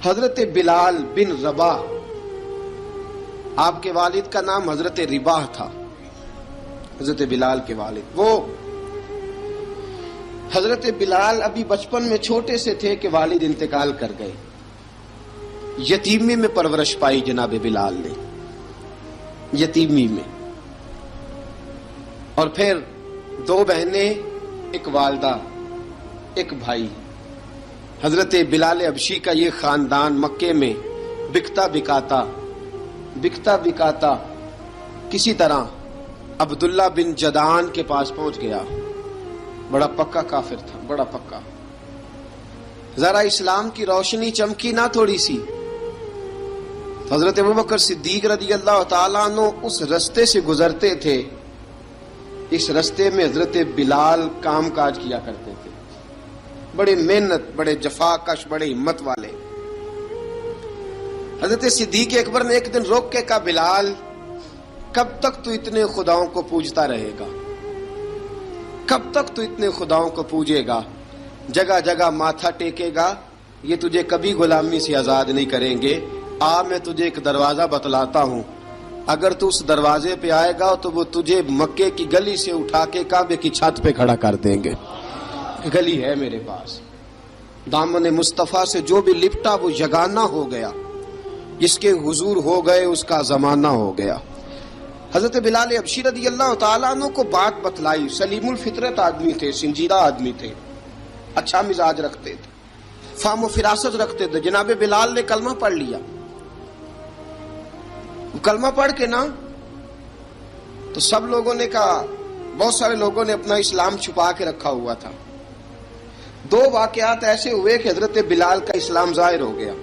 حضرت بلال بن رباح، آپ کے والد کا نام حضرت رباح تھا، حضرت بلال کے والد۔ وہ حضرت بلال ابھی بچپن میں چھوٹے سے تھے کہ والد انتقال کر گئے، یتیمی میں پرورش پائی جناب بلال نے، یتیمی میں، اور پھر 2 بہنیں، ایک والدہ، ایک بھائی۔ حضرت بلال حبشی کا یہ خاندان مکے میں بکتا بکاتا کسی طرح عبداللہ بن جدعان کے پاس پہنچ گیا۔ بڑا پکا کافر تھا، بڑا پکا۔ ذرا اسلام کی روشنی چمکی نہ تھوڑی سی، حضرت ابوبکر صدیق رضی اللہ تعالیٰ عنہ اس رستے سے گزرتے تھے، اس رستے میں حضرت بلال کام کاج کیا کرتے تھے، بڑے محنت، بڑے جفاکش، بڑے ہمت والے۔ حضرت صدیق اکبر نے ایک دن روک کے کہا، بلال کب تک تو اتنے خداؤں کو پوجتا رہے گا؟ کب تک تو اتنے خداؤں کو پوجے گا، جگہ جگہ ماتھا ٹیکے گا؟ یہ تجھے کبھی غلامی سے آزاد نہیں کریں گے۔ میں تجھے ایک دروازہ بتلاتا ہوں، اگر تو اس دروازے پہ آئے گا تو وہ تجھے مکے کی گلی سے اٹھا کے کعبے کی چھت پہ کھڑا کر دیں گے۔ گلی ہے میرے پاس، دامن مصطفیٰ سے جو بھی لپٹا وہ یگانہ ہو گیا، جس کے حضور ہو گئے اس کا زمانہ ہو گیا۔ حضرت بلال حبشی رضی اللہ تعالیٰ عنہ کو بات بتلائی، سلیم الفطرت آدمی تھے، سنجیدہ آدمی تھے، اچھا مزاج رکھتے تھے، فہم و فراست رکھتے تھے۔ جناب بلال نے کلمہ پڑھ لیا، کلمہ پڑھ کے نا تو سب لوگوں نے کہا، بہت سارے لوگوں نے اپنا اسلام چھپا کے رکھا ہوا تھا۔ 2 واقعات ایسے ہوئے کہ حضرت بلال کا اسلام ظاہر ہو گیا۔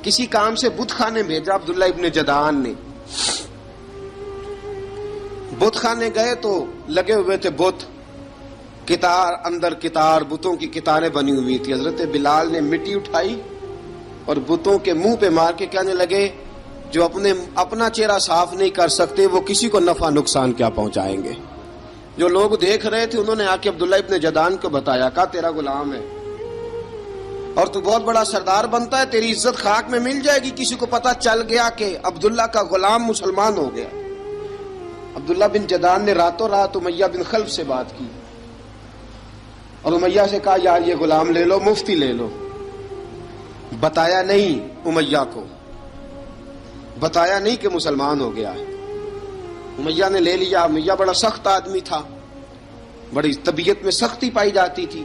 کسی کام سے بت خانے بھیجا عبداللہ ابن جدعان نے، بت خانے گئے تو لگے ہوئے تھے بت، کتار اندر کتار، بتوں کی کتاریں بنی ہوئی تھی۔ حضرت بلال نے مٹی اٹھائی اور بتوں کے منہ پہ مار کے کہنے لگے، جو اپنا چہرہ صاف نہیں کر سکتے وہ کسی کو نفع نقصان کیا پہنچائیں گے۔ جو لوگ دیکھ رہے تھے انہوں نے آ کے عبداللہ ابن جدعان کو بتایا، کہا تیرا غلام ہے اور تو بہت بڑا سردار بنتا ہے، تیری عزت خاک میں مل جائے گی کسی کو پتہ چل گیا کہ عبداللہ کا غلام مسلمان ہو گیا۔ عبداللہ بن جدعان نے راتوں رات امیہ بن خلف سے بات کی اور امیہ سے کہا، یار یہ غلام لے لو، مفتی لے لو۔ بتایا نہیں امیہ کو، بتایا نہیں کہ مسلمان ہو گیا ہے۔ امیہ نے لے لیا۔ امیہ بڑا سخت آدمی تھا، بڑی طبیعت میں سختی پائی جاتی تھی،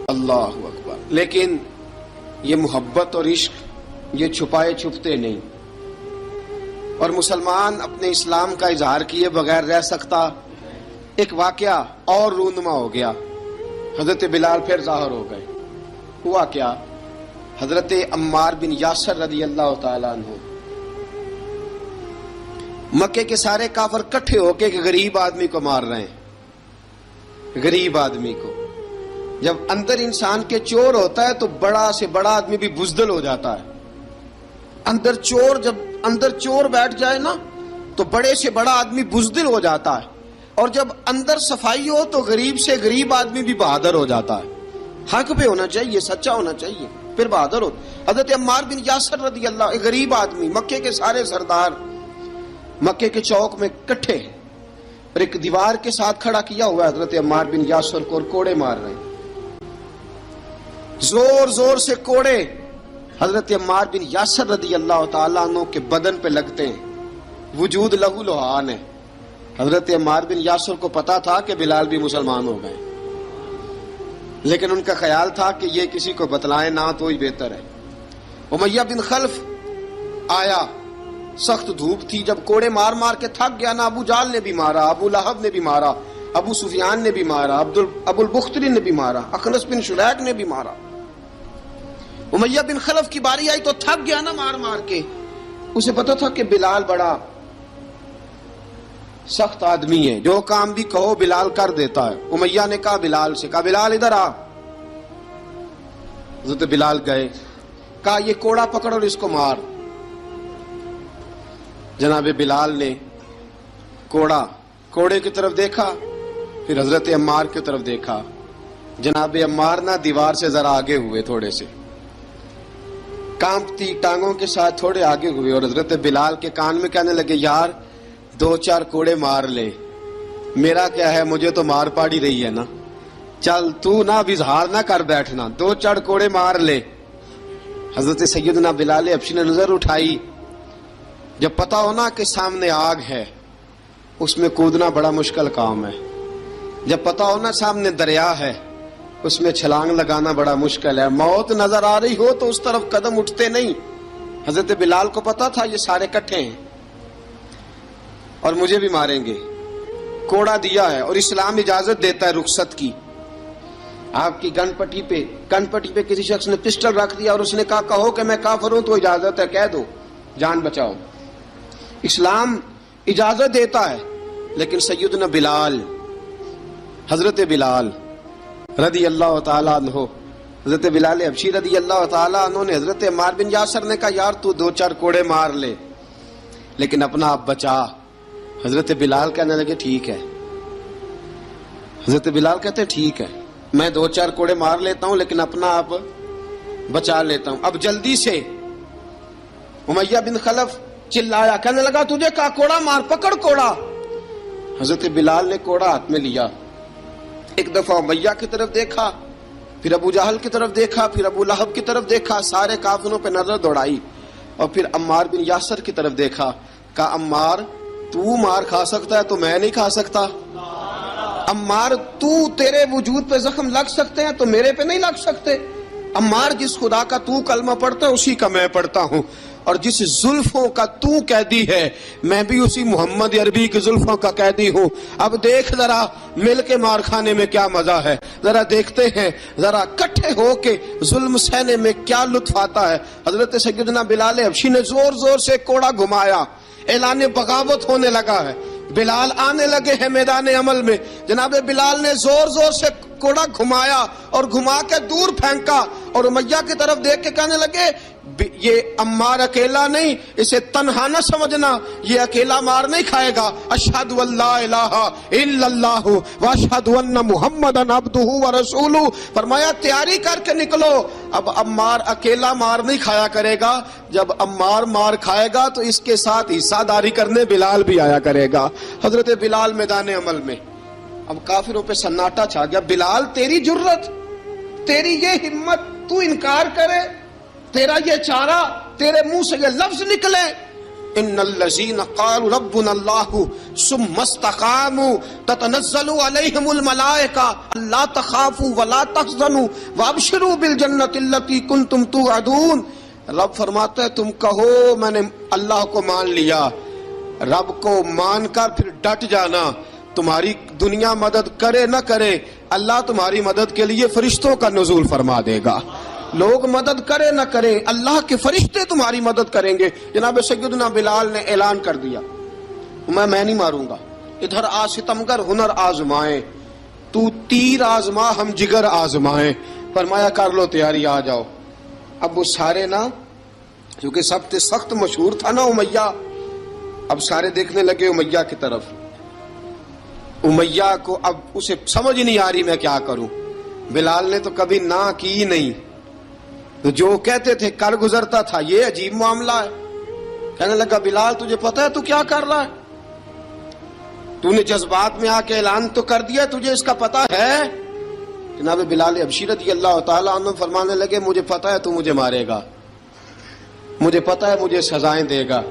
اللہ اکبر۔ لیکن یہ محبت اور عشق یہ چھپائے چھپتے نہیں، اور مسلمان اپنے اسلام کا اظہار کیے بغیر رہ سکتا۔ ایک واقعہ اور رونما ہو گیا، حضرت بلال پھر ظاہر ہو گئے۔ ہوا کیا؟ حضرت عمار بن یاسر رضی اللہ تعالیٰ عنہ، مکے کے سارے کافر کٹھے ہو کے غریب آدمی کو مار رہے ہیں، غریب آدمی کو۔ جب اندر انسان کے چور ہوتا ہے تو بڑا سے بڑا آدمی بھی بزدل ہو جاتا ہے۔ جب اندر چور بیٹھ جائے نا تو بڑے سے بڑا آدمی بزدل ہو جاتا ہے، اور جب اندر صفائی ہو تو غریب سے غریب آدمی بھی بہادر ہو جاتا ہے۔ حق پہ ہونا چاہیے، سچا ہونا چاہیے، پھر بہادر ہو۔ حضرت عمار بن یاسر رضی اللہ، ایک غریب آدمی، مکے کے سارے سردار مکے کے چوک میں کٹھے ہیں اور ایک دیوار کے ساتھ کھڑا کیا ہوا ہے حضرت عمار بن یاسر کو، اور کوڑے مار رہے ہیں، زور زور سے کوڑے حضرت عمار بن یاسر رضی اللہ تعالیٰ عنہ کے بدن پہ لگتے ہیں، وجود لہو لہان ہے۔ حضرت عمار بن یاسر کو پتا تھا کہ بلال بھی مسلمان ہو گئے، لیکن ان کا خیال تھا کہ یہ کسی کو بتلائے نہ تو ہی بہتر ہے۔ امیہ بن خلف آیا، سخت دھوپ تھی، جب کوڑے مار مار کے تھک گیا نا، ابو جال نے بھی مارا، ابو لہب نے بھی مارا، ابو سفیان نے بھی مارا، ابو البختری نے بھی مارا، اخنس بن شلیک نے بھی مارا۔ امیہ بن خلف کی باری آئی تو تھک گیا نا مار مار کے، اسے پتا تھا کہ بلال بڑا سخت آدمی ہے، جو کام بھی کہو بلال کر دیتا ہے۔ امیہ نے کہا بلال سے، کہا بلال ادھر آ۔ حضرت بلال گئے، کہا یہ کوڑا پکڑ اور اس کو مار۔ جناب بلال نے کوڑے کی طرف دیکھا، پھر حضرت عمار کی طرف دیکھا، جناب عمار نہ دیوار سے ذرا آگے ہوئے، تھوڑے سے کانپتی ٹانگوں کے ساتھ تھوڑے آگے ہوئے، اور حضرت بلال کے کان میں کہنے لگے یار 2-4 کوڑے مار لے، میرا کیا ہے، مجھے تو مار پاڑی رہی ہے نا، چل تو نہ اب اظہار نہ کر بیٹھنا، 2-4 کوڑے مار لے۔ حضرت سیدنا بلال حبشی نے نظر اٹھائی، جب پتا ہونا کہ سامنے آگ ہے اس میں کودنا بڑا مشکل کام ہے، جب پتا ہونا سامنے دریا ہے اس میں چھلانگ لگانا بڑا مشکل ہے، موت نظر آ رہی ہو تو اس طرف قدم اٹھتے نہیں۔ حضرت بلال کو پتا تھا یہ سارے کٹھے ہیں اور مجھے بھی ماریں گے، کوڑا دیا ہے، اور اسلام اجازت دیتا ہے رخصت کی۔ آپ کی گن پٹی پہ کسی شخص نے پسٹل رکھ دیا اور اس نے کہا کہو کہ میں کافر ہوں تو اجازت ہے، کہہ دو، جان بچاؤ، اسلام اجازت دیتا ہے۔ لیکن سیدنا بلال، حضرت بلال رضی اللہ تعالیٰ عنہ، حضرت بلال حبشی رضی اللہ تعالیٰ عنہ نے حضرت عمار بن یاسر نے کہا یار تو 2-4 کوڑے مار لے لیکن اپنا آپ بچا۔ حضرت بلال کہنے لگے ٹھیک ہے، حضرت بلال کہتے ٹھیک ہے، میں 2-4 کوڑے مار لیتا ہوں لیکن اپنا آپ بچا لیتا ہوں۔ اب جلدی سے امیہ بن خلف چلایا، کہنے لگا تجھے کہا کوڑا مار، پکڑ کوڑا۔ حضرت بلال نے کوڑا ہاتھ میں لیا، ایک دفعہ امیہ کی طرف دیکھا، پھر ابو جہل کی طرف دیکھا، پھر ابو لہب کی طرف دیکھا، سارے کافروں پہ نظر دوڑائی، اور پھر عمار بن یاسر کی طرف دیکھا، کہا عمار تو مار کھا سکتا ہے تو میں نہیں کھا سکتا، عمار تیرے وجود پہ زخم لگ سکتے ہیں تو میرے پہ نہیں لگ سکتے، عمار جس خدا کا تو کلمہ پڑھتا ہے اسی کا میں پڑھتا ہوں، اور جس زلفوں کا تو قیدی ہے میں بھی اسی محمد عربی کی زلفوں کا قیدی ہوں۔ اب دیکھ ذرا مل کے مار کھانے میں کیا مزہ ہے، ذرا دیکھتے ہیں، ذرا کٹھے ہو کے ظلم سہنے میں کیا لطف آتا ہے۔ حضرت سیدنا بلال حبشی نے زور زور سے کوڑا گھمایا، اعلان بغاوت ہونے لگا ہے، بلال آنے لگے ہیں میدان عمل میں۔ جناب بلال نے زور زور سے کوڑا گھمایا اور گھما کے دور پھینکا، اور امیہ کی طرف دیکھ کے کہنے لگے یہ عمار اکیلا نہیں، اسے تنہا نہ سمجھنا، یہ اکیلا مار نہیں کھائے گا۔ اشہد ان لا الہ الا اللہ واشہد ان محمدن عبدہ ورسولہ، فرمایا تیاری کر کے نکلو، اب عمار اکیلا مار نہیں کھایا کرے گا، جب عمار مار کھائے گا تو اس کے ساتھ حصہ داری کرنے بلال بھی آیا کرے گا۔ حضرت بلال میدان عمل میں، اب کافروں پہ سناٹا چھا گیا۔ بلال تیری جرت، تیری یہ ہمت، تو انکار کرے، تیرا یہ چارہ، تیرے منہ سے یہ لفظ نکلے، ان الذین قالوا ربنا اللہ ثم استقاموا تتنزل علیہم الملائکہ الا تخافوا ولا تحزنوا وابشروا بالجنۃ التی کنتم توعدون۔ رب فرماتا ہے تم کہو میں نے اللہ کو مان لیا، رب کو مان کر پھر ڈٹ جانا، تمہاری دنیا مدد کرے نہ کرے اللہ تمہاری مدد کے لیے فرشتوں کا نزول فرما دے گا، لوگ مدد کرے نہ کرے اللہ کے فرشتے تمہاری مدد کریں گے۔ جناب سیدنا بلال نے اعلان کر دیا میں نہیں ماروں گا، ادھر آ ستمگر ہنر آزمائیں، تو تیر آزما ہم جگر آزمائیں، فرمایا کر لو تیاری آ جاؤ۔ اب وہ سارے نا، کیونکہ سب سے سخت مشہور تھا نا امیہ، اب سارے دیکھنے لگے امیہ کی طرف، امیہ کو اب اسے سمجھ نہیں آ رہی میں کیا کروں۔ بلال نے تو کبھی نہ کی نہیں، تو جو کہتے تھے کر گزرتا تھا، یہ عجیب معاملہ ہے۔ کہنے لگا بلال تجھے پتا ہے تو کیا کر رہا ہے، تو نے جذبات میں آ کے اعلان تو کر دیا، تجھے اس کا پتا ہے؟ جناب بلال حبشی رضی اللہ تعالیٰ عنہ فرمانے لگے مجھے پتا ہے تو مجھے مارے گا، مجھے پتا ہے مجھے سزائیں دے گا،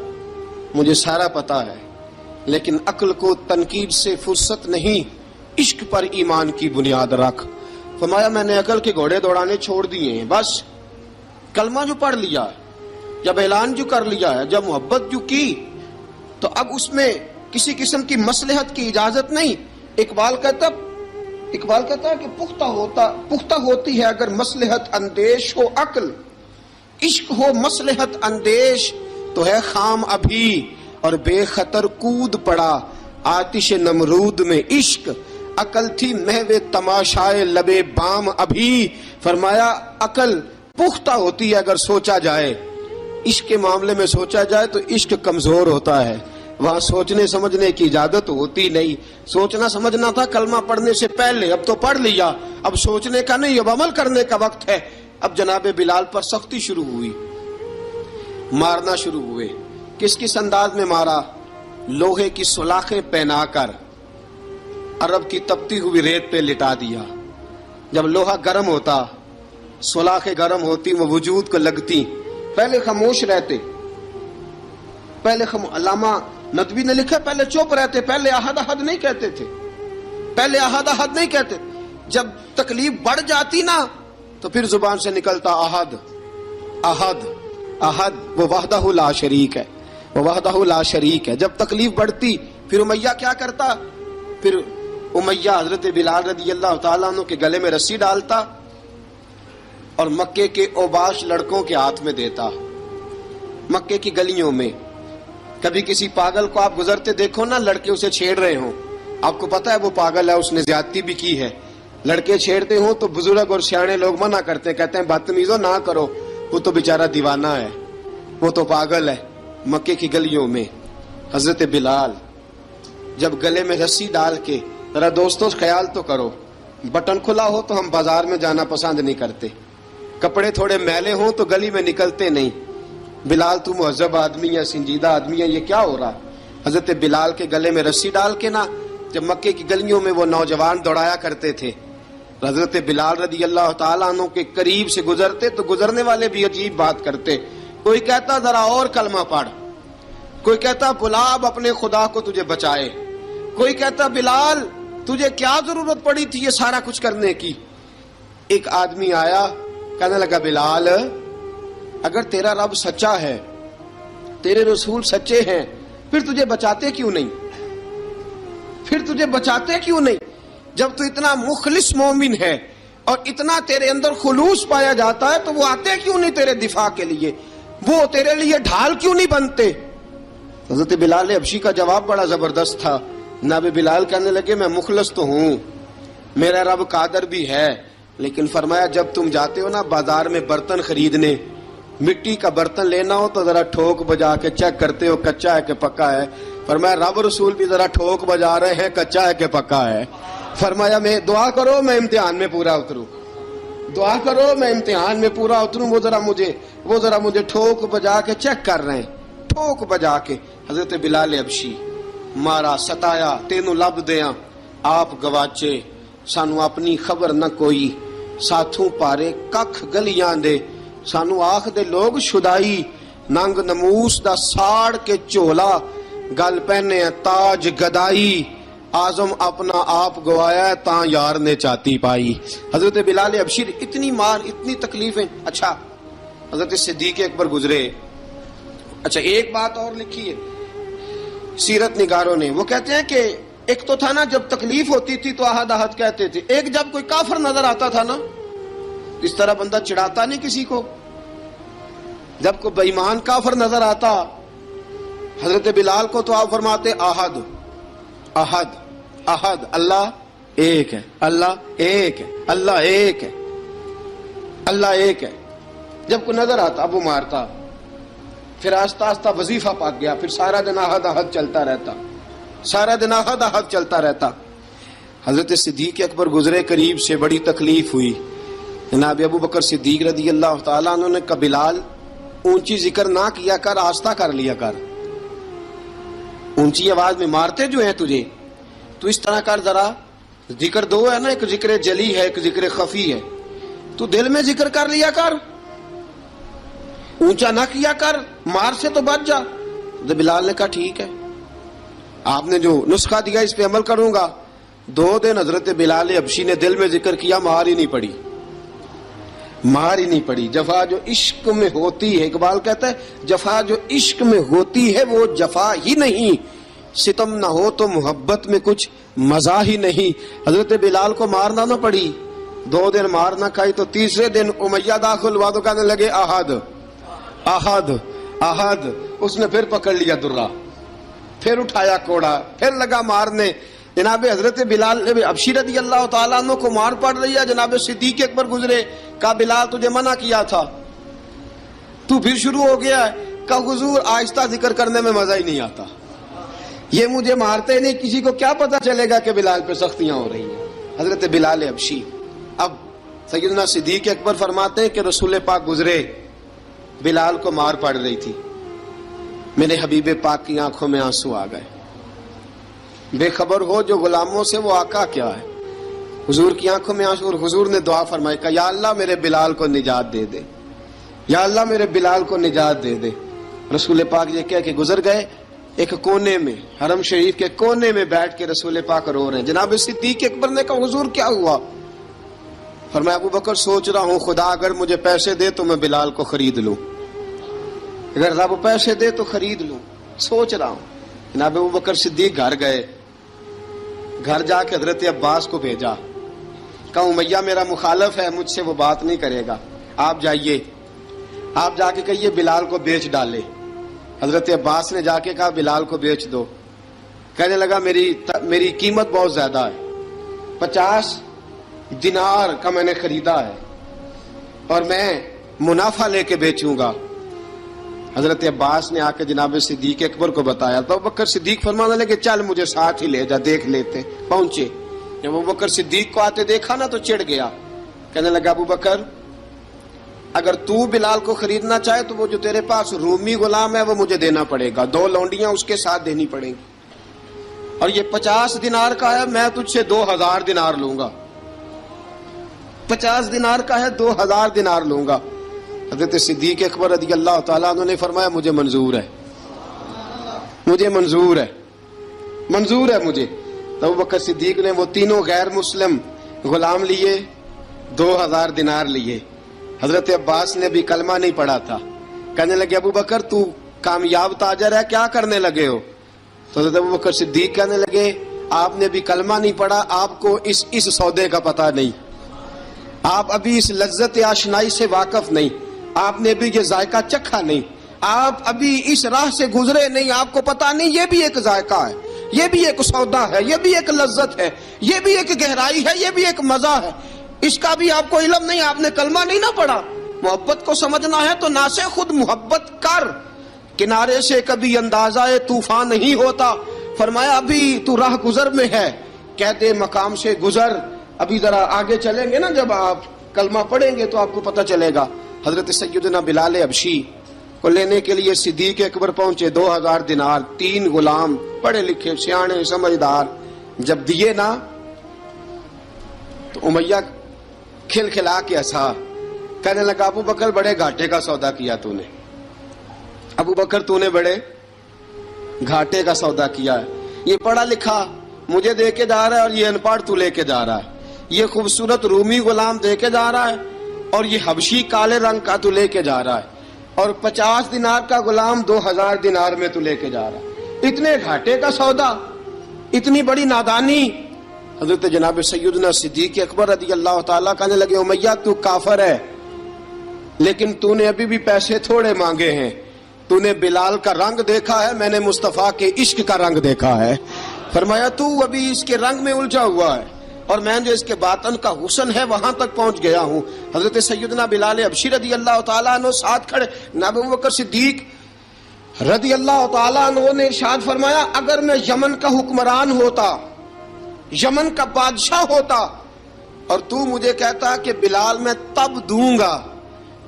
مجھے سارا پتا ہے، لیکن عقل کو تنقید سے فرصت نہیں، عشق پر ایمان کی بنیاد رکھ۔ فرمایا میں نے عقل کے گھوڑے دوڑانے چھوڑ دیے ہیں، بس کلمہ جو پڑھ لیا، جب اعلان جو کر لیا ہے، جب محبت جو کی، تو اب اس میں کسی قسم کی مصلحت کی اجازت نہیں۔ اقبال کہتا ہے کہ پختہ ہوتی ہے اگر مصلحت اندیش ہو عقل، عشق ہو مصلحت اندیش تو ہے خام ابھی، اور بے خطر کود پڑا آتش نمرود میں عشق، عقل تھی محو تماشائے لبے بام ابھی۔ فرمایا عقل پختہ ہوتی ہے اگر سوچا جائے، عشق کے معاملے میں سوچا جائے تو عشق کمزور ہوتا ہے، وہاں سوچنے سمجھنے کی اجازت ہوتی نہیں. سوچنا سمجھنا تھا کلمہ پڑھنے سے پہلے، اب تو پڑھ لیا، اب سوچنے کا نہیں، اب عمل کرنے کا وقت ہے. اب جناب بلال پر سختی شروع ہوئی، مارنا شروع ہوئے. کس کس انداز میں مارا؟ لوہے کی سلاخیں پہنا کر عرب کی تپتی ہوئی ریت پہ لٹا دیا. جب لوہا گرم ہوتا، سلاخیں گرم ہوتی، وہ وجود کو لگتی، پہلے خاموش رہتے. پہلے علامہ ندوی نے لکھا پہلے چپ رہتے، پہلے احد احد نہیں کہتے تھے، پہلے احد احد نہیں کہتے. جب تکلیف بڑھ جاتی نا تو پھر زبان سے نکلتا احد احد احد. وہ وحدہ لا شریک ہے، وہ وحدہ لا شریک ہے. جب تکلیف بڑھتی پھر امیہ کیا کرتا؟ پھر امیہ حضرت بلال رضی اللہ تعالیٰ عنہ کے گلے میں رسی ڈالتا اور مکے کے اوباش لڑکوں کے ہاتھ میں دیتا. مکے کی گلیوں میں کبھی کسی پاگل کو آپ گزرتے دیکھو نا، لڑکے اسے چھیڑ رہے ہوں، آپ کو پتا ہے وہ پاگل ہے، اس نے زیادتی بھی کی ہے. لڑکے چھیڑتے ہوں تو بزرگ اور سیانے لوگ منع کرتے ہیں، کہتے ہیں بدتمیزوں نہ کرو، وہ تو بیچارہ دیوانہ ہے، وہ تو پاگل ہے. مکے کی گلیوں میں حضرت بلال جب گلے میں رسی ڈال کے، ذرا دوستوں خیال تو کرو، بٹن کھلا ہو تو ہم بازار میں جانا پسند نہیں کرتے، کپڑے تھوڑے میلے ہوں تو گلی میں نکلتے نہیں. بلال تو مہذب آدمی ہے، سنجیدہ آدمی ہے، یہ کیا ہو رہا؟ حضرت بلال کے گلے میں رسی ڈال کے نا جب مکے کی گلیوں میں وہ نوجوان دوڑایا کرتے تھے، حضرت بلال رضی اللہ تعالیٰ عنہ کے قریب سے گزرتے تو گزرنے والے بھی عجیب بات کرتے. کوئی کہتا ذرا اور کلمہ پڑھ، کوئی کہتا بلا اب اپنے خدا کو تجھے بچائے، کوئی کہتا بلال تجھے کیا ضرورت پڑی تھی یہ سارا کچھ کرنے کی. ایک آدمی آیا کہنے لگا بلال اگر تیرا رب سچا ہے، تیرے رسول سچے ہیں، پھر تجھے بچاتے کیوں نہیں؟ پھر تجھے بچاتے کیوں نہیں؟ جب تو اتنا مخلص مومن ہے اور اتنا تیرے اندر خلوص پایا جاتا ہے تو وہ آتے کیوں نہیں تیرے دفاع کے لیے؟ وہ تیرے لیے ڈھال کیوں نہیں بنتے؟ حضرت بلال حبشی کا جواب بڑا زبردست تھا. جناب بلال کہنے لگے میں مخلص تو ہوں، میرا رب قادر بھی ہے، لیکن فرمایا جب تم جاتے ہو نا بازار میں برتن خریدنے، مٹی کا برتن لینا ہو تو ذرا ٹھوک بجا کے چیک کرتے ہو کچا ہے کہ پکا ہے. فرمایا رب رسول بھی ذرا ٹھوک بجا رہے ہیں کچا ہے کہ پکا ہے. فرمایا میں دعا کرو میں امتحان میں پورا اتروں، دعا کرو میں امتحان میں پورا اتروں. وہ ذرا مجھے ٹھوک بجا کے چیک کر رہے ہیں، ٹھوک بجا کے. حضرت بلال حبشی مارا ستایا تینوں لب دیاں آپ گواچے، سانو اپنی خبر نہ کوئی، ساتھوں پارے ککھ گلیاں دے، سانو آخ دے لوگ شدائی، ننگ نموس دا ساڑ کے چولا، گل پہنے تاج گدائی، آزم اپنا آپ گوایا ہے تاں یار نے چاتی پائی. حضرت بلال حبشی اتنی مار اتنی تکلیفیں. اچھا حضرت صدیق اکبر گزرے. اچھا ایک بات اور لکھی ہے سیرت نگاروں نے، وہ کہتے ہیں کہ ایک تو تھا نا جب تکلیف ہوتی تھی تو احد احد کہتے تھے، ایک جب کوئی کافر نظر آتا تھا نا اس طرح بندہ چڑھاتا نہیں کسی کو، جب کوئی بے ایمان کافر نظر آتا حضرت بلال کو تو آپ فرماتے احد احد احد، اللہ ایک ہے، اللہ ایک ہے، اللہ ایک ہے، اللہ ایک ہے. جب کوئی نظر آتا اب وہ مارتا. پھر آہستہ آہستہ وظیفہ پاک گیا، پھر سارا دن احد احد چلتا رہتا، سارا دن احد احد چلتا رہتا. حضرت صدیق اکبر گزرے قریب سے، بڑی تکلیف ہوئی. جناب ابو بکر صدیق رضی اللہ تعالیٰ عنہ نے کہا بلال اونچی ذکر نہ کیا کر، آہستہ کر لیا کر، اونچی آواز میں مارتے جو ہیں تجھے تو اس طرح کر، ذرا ذکر دو ہے نا، ایک ذکر جلی ہے ایک ذکر خفی ہے، تو دل میں ذکر کر لیا کر، اونچا نہ کیا کر، مار سے تو بچ جا. تو بلال نے کہا ٹھیک ہے، آپ نے جو نسخہ دیا اس پہ عمل کروں گا. 2 دن حضرت بلال حبشی نے دل میں ذکر کیا، مار ہی نہیں پڑی، مار ہی نہیں پڑی. جفا جو عشق میں ہوتی ہے، اقبال کہتا ہے جفا جو عشق میں ہوتی ہے وہ جفا ہی نہیں، ستم نہ ہو تو محبت میں کچھ مزہ ہی نہیں. حضرت بلال کو مارنا نہ پڑی، 2 دن مار نہ کھائی تو تیسرے دن امیہ داخل ہوا تو کہنے لگے احد احد احد. اس نے پھر پکڑ لیا درہ، پھر اٹھایا کوڑا، پھر لگا مارنے. جناب حضرت بلال حبشی رضی اللہ تعالیٰ عنہ کو مار پڑ رہی ہے. جناب صدیق اکبر گزرے، کہا بلال تجھے منع کیا تھا، تو پھر شروع ہو گیا ہے. کہا حضور آہستہ ذکر کرنے میں مزہ ہی نہیں آتا، یہ مجھے مارتے نہیں، کسی کو کیا پتا چلے گا کہ بلال پہ سختیاں ہو رہی ہیں. حضرت بلال حبشی. اب سیدنا صدیق اکبر فرماتے ہیں کہ رسول پاک گزرے، بلال کو مار پڑ رہی تھی، میرے حبیب پاک کی آنکھوں میں آنسو آ گئے. بے خبر ہو جو غلاموں سے وہ آقا کیا ہے. حضور کی آنکھوں میں آنسو، اور حضور نے دعا فرمائی کہ یا اللہ میرے بلال کو نجات دے دے، یا اللہ میرے بلال کو نجات دے دے. رسول پاک یہ کہہ کے گزر گئے. ایک کونے میں، حرم شریف کے کونے میں بیٹھ کے رسول پاک رو رہے ہیں. جناب صدیق اکبر نے کہا حضور کیا ہوا؟ فرمایا ابو بکر سوچ رہا ہوں خدا اگر مجھے پیسے دے تو میں بلال کو خرید لوں، اگر رب پیسے دے تو خرید لوں، سوچ رہا ہوں. جناب ابو بکر صدیق گھر گئے، گھر جا کے حضرت عباس کو بھیجا، کہا امیہ میرا مخالف ہے، مجھ سے وہ بات نہیں کرے گا، آپ جائیے، آپ جا کے کہیے بلال کو بیچ ڈالے. حضرت عباس نے جا کے کہا بلال کو بیچ دو. کہنے لگا میری قیمت بہت زیادہ ہے، 50 دینار کا میں نے خریدا ہے اور میں منافع لے کے بیچوں گا. حضرت عباس نے آ کے جناب صدیق اکبر کو بتایا تو ابو بکر صدیق فرمانے لگے چل مجھے ساتھ ہی لے جا، دیکھ لیتے. پہنچے، جب ابو بکر صدیق کو آتے دیکھا نا تو چڑ گیا. کہنے لگا ابو بکر اگر تو بلال کو خریدنا چاہے تو وہ جو تیرے پاس رومی غلام ہے وہ مجھے دینا پڑے گا، 2 لونڈیاں اس کے ساتھ دینی پڑیں گی، اور یہ 50 دینار کا ہے، میں تجھ سے 2000 دینار لوں گا. 50 دینار کا ہے، 2000 دینار لوں گا. حضرت صدیق اکبر رضی اللہ تعالیٰ عنہ نے فرمایا مجھے منظور ہے، مجھے منظور ہے، منظور ہے مجھے. تو ابو بکر صدیق نے وہ تینوں غیر مسلم غلام لیے، 2000 دینار لیے. حضرت عباس نے بھی کلمہ نہیں پڑھا تھا. کہنے لگے ابو بکر تو کامیاب تاجر ہے، کیا کرنے لگے ہو؟ تو حضرت ابو بکر صدیق کہنے لگے آپ نے بھی کلمہ نہیں پڑھا، آپ کو اس سودے کا پتہ نہیں، آپ ابھی اس لذت آشنائی سے واقف نہیں، آپ نے بھی یہ ذائقہ چکھا نہیں، آپ ابھی اس راہ سے گزرے نہیں، آپ کو پتہ نہیں یہ بھی ایک ذائقہ ہے، یہ بھی ایک سودا ہے، یہ بھی ایک لذت ہے، یہ بھی ایک گہرائی ہے، یہ بھی ایک مزہ ہے، اس کا بھی آپ کو علم نہیں، آپ نے کلمہ نہیں نہ پڑھا. محبت کو سمجھنا ہے تو نہ سے خود محبت کر، کنارے سے کبھی اندازہ طوفان نہیں ہوتا. فرمایا ابھی تو راہ گزر میں ہے، کہہ دے مقام سے گزر. ابھی ذرا آگے چلیں گے نا، جب آپ کلمہ پڑھیں گے تو آپ کو پتہ چلے گا. حضرت سیدنا بلال حبشی کو لینے کے لیے صدیق اکبر پہنچے، 2000 دینار، 3 غلام پڑھے لکھے سیانے سمجھدار. جب دیے نا تو امیہ کھل کھلا کے ہنسا. کہنے لگا ابو بکر بڑے گھاٹے کا سودا کیا تو نے، ابو بکر تو نے بڑے گھاٹے کا سودا کیا ہے. یہ پڑھا لکھا مجھے دے کے جا رہا ہے اور یہ ان پڑھ تو لے کے جا رہا ہے، یہ خوبصورت رومی غلام دے کے جا رہا ہے اور یہ حبشی کالے رنگ کا تو لے کے جا رہا ہے، اور 50 دینار کا غلام 2000 دینار میں تو لے کے جا رہا ہے. اتنے گھاٹے کا سودا، اتنی بڑی نادانی. حضرت جناب سیدنا صدیق اکبر رضی اللہ تعالیٰ کہنے لگے امیہ تو کافر ہے، لیکن تو نے ابھی بھی پیسے تھوڑے مانگے ہیں، تو نے بلال کا رنگ دیکھا ہے، میں نے مصطفیٰ کے عشق کا رنگ دیکھا ہے. فرمایا تو ابھی اس کے رنگ میں الجھا ہوا ہے اور میں جو اس کے باطن کا حسن ہے وہاں تک پہنچ گیا ہوں. حضرت سیدنا بلال حبشی رضی اللہ تعالیٰ عنہ ساتھ کھڑے. جناب ابو بکر صدیق رضی اللہ تعالیٰ عنہ نے ارشاد فرمایا اگر میں یمن کا حکمران ہوتا، یمن کا بادشاہ ہوتا، اور تو مجھے کہتا کہ بلال میں تب دوں گا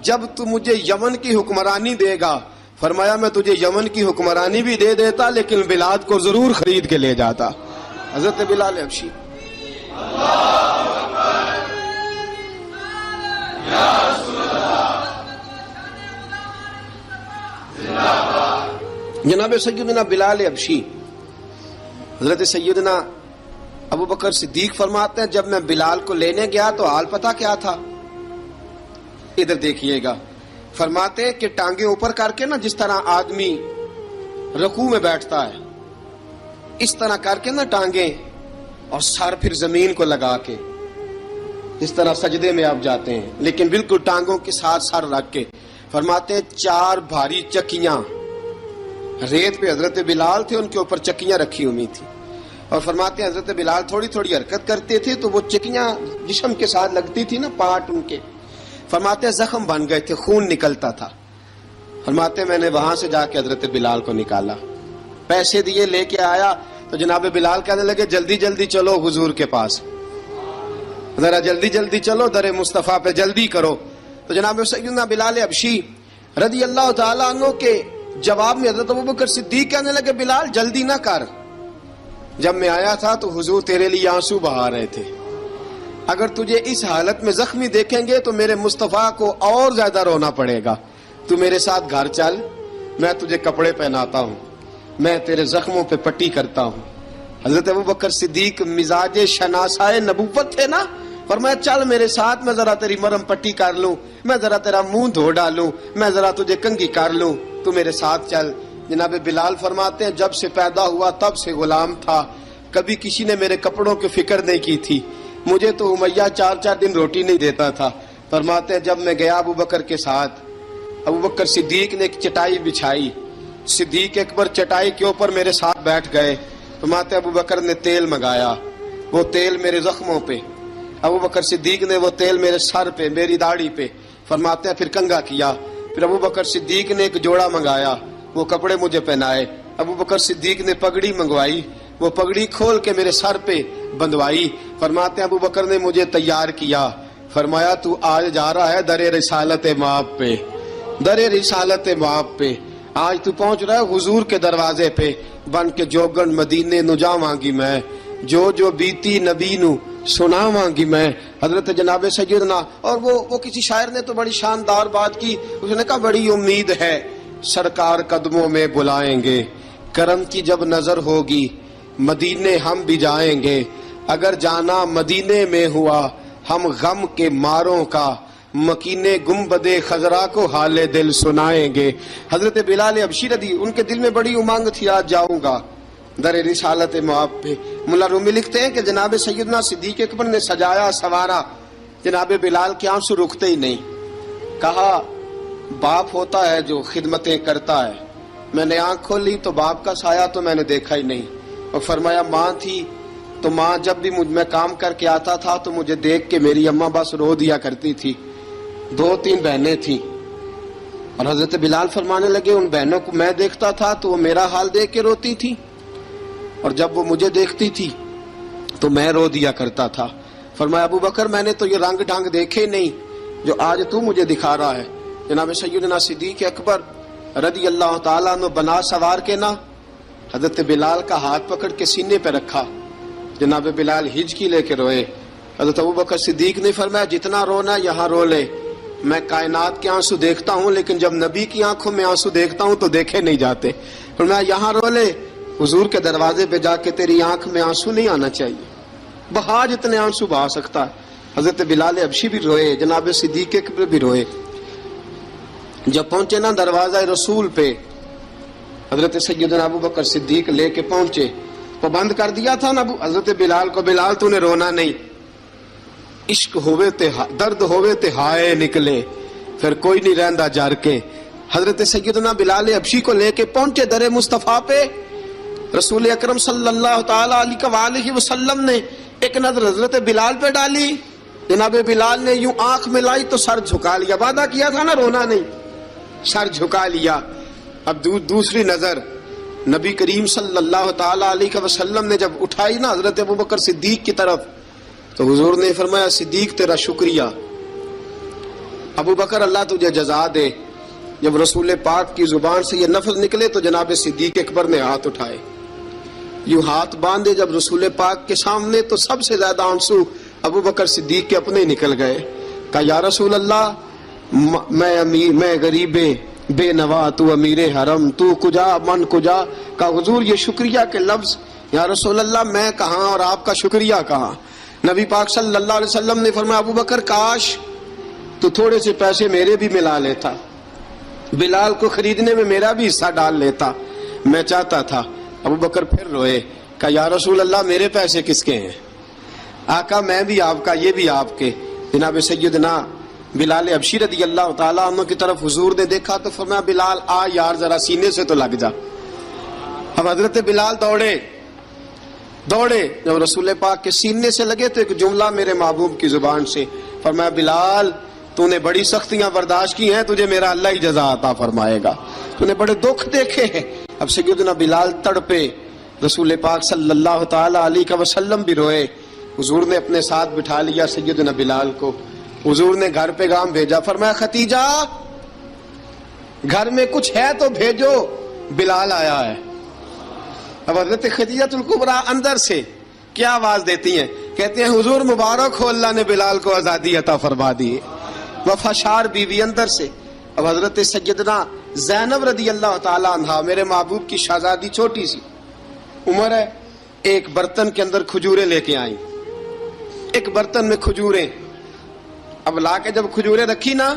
جب تو مجھے یمن کی حکمرانی دے گا، فرمایا میں تجھے یمن کی حکمرانی بھی دے دیتا لیکن بلال کو ضرور خرید کے لے جاتا. حضرت بلال حبشی. جناب سیدنا بلال حبشی. حضرت سیدنا ابو بکر صدیق فرماتے ہیں جب میں بلال کو لینے گیا تو حال پتہ کیا تھا؟ ادھر دیکھیے گا. فرماتے کہ ٹانگیں اوپر کر کے نا جس طرح آدمی رکوع میں بیٹھتا ہے اس طرح کر کے نا ٹانگیں، اور سر پھر زمین کو لگا کے جس طرح سجدے میں آپ جاتے ہیں، لیکن بالکل ٹانگوں کے ساتھ سر رکھ کے. فرماتے 4 بھاری چکیاں ریت پہ حضرت بلال تھے، ان کے اوپر چکیاں رکھی ہوئی تھی، اور فرماتے ہیں حضرت بلال تھوڑی تھوڑی حرکت کرتے تھے تو وہ چکیاں جسم کے ساتھ لگتی تھی نا، پارٹ ان کے. فرماتے زخم بن گئے تھے، خون نکلتا تھا. فرماتے میں نے وہاں سے جا کے حضرت بلال کو نکالا. پیسے دیے لے کے آیا تو جناب بلال کہنے لگے جلدی جلدی چلو حضور کے پاس، ذرا جلدی جلدی چلو، در مصطفیٰ پہ جلدی کرو۔ تو جناب سیدنا بلال حبشی رضی اللہ تعالیٰ عنہ کے جواب میں حضرت ابوبکر صدیق کہنے لگے بلال جلدی نہ کر، جب میں آیا تھا تو حضور تیرے لیے آنسو بہا رہے تھے، اگر تجھے اس حالت میں زخمی دیکھیں گے تو میرے مصطفیٰ کو اور زیادہ رونا پڑے گا، تو میرے ساتھ گھر چل، میں تجھے کپڑے پہناتا ہوں، میں تیرے زخموں پہ پٹی کرتا ہوں۔ حضرت ابوبکر صدیق مزاج شناسائے نبوت تھے نا، فرمایا چل میرے ساتھ، میں ذرا تیری مرم پٹی کر لوں، میں ذرا تیرا منہ دھو ڈالوں، میں ذرا تجھے کنگھی کر لوں، تو میرے ساتھ چل۔ جناب بلال فرماتے ہیں جب سے پیدا ہوا تب سے غلام تھا، کبھی کسی نے میرے کپڑوں کی فکر نہیں کی تھی، مجھے تو امیہ 4 دن روٹی نہیں دیتا تھا۔ فرماتے ہیں جب میں گیا ابوبکر کے ساتھ، ابوبکر صدیق نے ایک چٹائی بچھائی، صدیق اکبر چٹائی کے اوپر میرے ساتھ بیٹھ گئے۔ فرماتے ہیں ابوبکر نے تیل منگایا، وہ تیل میرے زخموں پہ، ابوبکر صدیق نے وہ تیل میرے سر پہ، میری داڑھی پہ، فرماتے ہیں پھر کنگھا کیا، پھر ابوبکر صدیق نے ایک جوڑا منگایا، وہ کپڑے مجھے پہنائے، ابوبکر صدیق نے پگڑی منگوائی، وہ پگڑی کھول کے میرے سر پہ بندھوائی۔ فرماتے ہیں ابوبکر نے مجھے تیار کیا، فرمایا تو آج جا رہا ہے در رسالت مآب پہ، در رسالت مآب پہ، آج تو پہنچ رہا ہے حضور کے دروازے پہ، بن کے جوگن مدینے نو جاواں گی میں، جو بیتی نبی نو سناواں گی میں۔ حضرت جناب سیدنا، اور وہ کسی شاعر نے تو بڑی شاندار بات کی، اس نے کہا بڑی امید ہے سرکار قدموں میں بلائیں گے، کرم کی جب نظر ہوگی مدینے ہم بھی جائیں گے، اگر جانا مدینے میں ہوا ہم غم کے ماروں کا، مکینے گنبد خضرا کو حال دل سنائیں گے۔ حضرت بلال حبشی رضی ان کے دل میں بڑی امنگ تھی آج جاؤں گا در رسالت مآب پہ۔ ملا رومی لکھتے ہیں کہ جناب سیدنا صدیق اکبر نے سجایا سوارا، جناب بلال کے آنسو رکتے ہی نہیں، کہا باپ ہوتا ہے جو خدمتیں کرتا ہے، میں نے آنکھ کھولی تو باپ کا سایہ تو میں نے دیکھا ہی نہیں، اور فرمایا ماں تھی تو ماں جب بھی میں کام کر کے آتا تھا تو مجھے دیکھ کے میری اماں بس رو دیا کرتی تھی، 2-3 بہنیں تھیں، اور حضرت بلال فرمانے لگے ان بہنوں کو میں دیکھتا تھا تو وہ میرا حال دیکھ کے روتی تھی، اور جب وہ مجھے دیکھتی تھی تو میں رو دیا کرتا تھا۔ فرمایا ابوبکر میں نے تو یہ رنگ ڈھنگ دیکھے نہیں جو آج تو مجھے دکھا رہا ہے۔ جناب سیدنا صدیق اکبر رضی اللہ تعالیٰ عنہ بنا سوار کے نا حضرت بلال کا ہاتھ پکڑ کے سینے پہ رکھا، جناب بلال ہجکی لے کے روئے۔ حضرت ابوبکر صدیق نے فرمایا جتنا رونا یہاں رو لے، میں کائنات کے آنسو دیکھتا ہوں لیکن جب نبی کی آنکھوں میں آنسو دیکھتا ہوں تو دیکھے نہیں جاتے، فرمایا یہاں رو لے، حضور کے دروازے پہ جا کے تیری آنکھ میں آنسو نہیں آنا چاہیے، بہا جتنے آنسو بہا سکتا ہے۔ حضرت بلال حبشی بھی روئے، جناب صدیق اکبر بھی روئے۔ جب پہنچے نا دروازہ رسول پہ، حضرت سیدنا ابوبکر صدیق لے کے پہنچے، پابند کر دیا تھا نا حضرت بلال کو، بلال تو نے رونا نہیں، عشق ہوئے تے درد ہوئے تے ہائے نکلے، پھر کوئی نہیں رہندا جر کے۔ حضرت سیدنا بلال حبشی کو لے کے پہنچے در مصطفیٰ پہ، رسول اکرم صلی اللہ تعالی علیہ وسلم نے ایک نظر حضرت بلال پہ ڈالی، جناب بلال نے یوں آنکھ ملائی تو سر جھکا لیا، وعدہ کیا تھا نا رونا نہیں، سر جھکا لیا۔ اب دوسری نظر نبی کریم صلی اللہ تعالی علیہ وسلم نے جب اٹھائی نا حضرت ابوبکر صدیق کی طرف تو حضور نے فرمایا صدیق تیرا شکریہ، ابوبکر اللہ تجھے جزا دے۔ جب رسول پاک کی زبان سے یہ لفظ نکلے تو جناب صدیق اکبر نے ہاتھ اٹھائے، یوں ہاتھ باندھے جب رسول پاک کے سامنے تو سب سے زیادہ آنسو ابوبکر صدیق کے اپنے نکل گئے۔ کہا یا رسول اللہ میں غریب بے نوا، تو امیر حرم، تو کجا من کجا۔ کہا حضور یہ شکریہ کے لفظ، یا رسول اللہ میں کہاں اور آپ کا شکریہ کہاں۔ نبی پاک صلی اللہ علیہ وسلم نے فرمایا ابوبکر کاش تو تھوڑے سے پیسے میرے بھی ملا لیتا، بلال کو خریدنے میں میرا بھی حصہ ڈال لیتا، میں چاہتا تھا۔ ابوبکر پھر روئے، کہا یا رسول اللہ میرے پیسے کس کے ہیں؟ آقا میں بھی آپ کا، یہ بھی آپ کے۔ جناب سیدنا بلال حبشی رضی اللہ تعالیٰ عنہ کی طرف حضور نے دیکھا تو فرمایا بلال آ یار ذرا سینے سے تو لگ جا۔ اب حضرت بلال دوڑے، جب رسول پاک کے سینے سے لگے تو ایک جملہ میرے محبوب کی زبان سے، فرمایا بلال تو نے بڑی سختیاں برداشت کی ہیں, تجھے میرا اللہ ہی جزا عطا فرمائے گا. تو نے بڑے دکھ دیکھے ہیں. اب سیدنا بلال تڑپے, رسول پاک صلی اللہ تعالی علیہ وسلم بھی روئے. حضور نے اپنے ساتھ بٹھا لیا سیدنا بلال کو. حضور نے گھر پیغام بھیجا, فرمایا ختیجہ گھر میں کچھ ہے تو بھیجو, بلال آیا ہے. اب حضرت خدیجہ الکبریٰ اندر سے کیا آواز دیتی ہیں, کہتے ہیں حضور مبارک ہو, اللہ نے بلال کو آزادی عطا فرما دی. وفاشار بیوی اندر سے. اب حضرت سیدنا زینب رضی اللہ تعالی عنہا, میرے محبوب کی شہزادی, چھوٹی سی عمر ہے, ایک برتن کے اندر کھجوریں لے کے آئیں. ایک برتن میں کھجوریں. اب لا کے جب کھجوریں رکھی نا,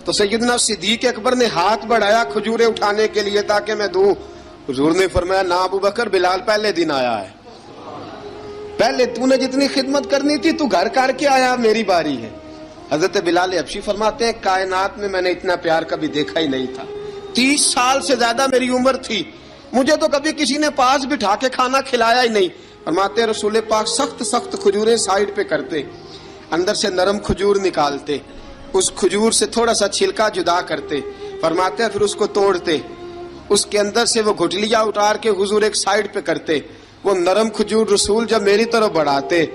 تو سیدنا صدیق اکبر نے ہاتھ بڑھایا کھجوریں اٹھانے کے لیے تاکہ میں دوں. حضور نے فرمایا نا ابو بکر, بلال پہلے دن آیا ہے, پہلے تو نے جتنی خدمت کرنی تھی تو گھر کر کے آیا, میری باری ہے. حضرت بلال حبشی فرماتے ہیں کائنات میں نے اتنا پیار کبھی دیکھا ہی نہیں تھا. 30 سال سے زیادہ میری عمر تھی, مجھے تو کبھی کسی نے پاس بٹھا کے کھانا کھلایا ہی نہیں. فرماتے ہیں رسول پاک سخت سخت کھجوریں سائیڈ پہ کرتے, اندر سے نرم کھجور نکالتے, اس کھجور سے تھوڑا سا چھلکا جدا کرتے. فرماتے ہیں پھر اس کو توڑتے, اس کے اندر سے وہ گھٹلیاں اتار کے حضور ایک سائیڈ پہ کرتے. وہ نرم کھجور رسول جب میری طرف بڑھاتے,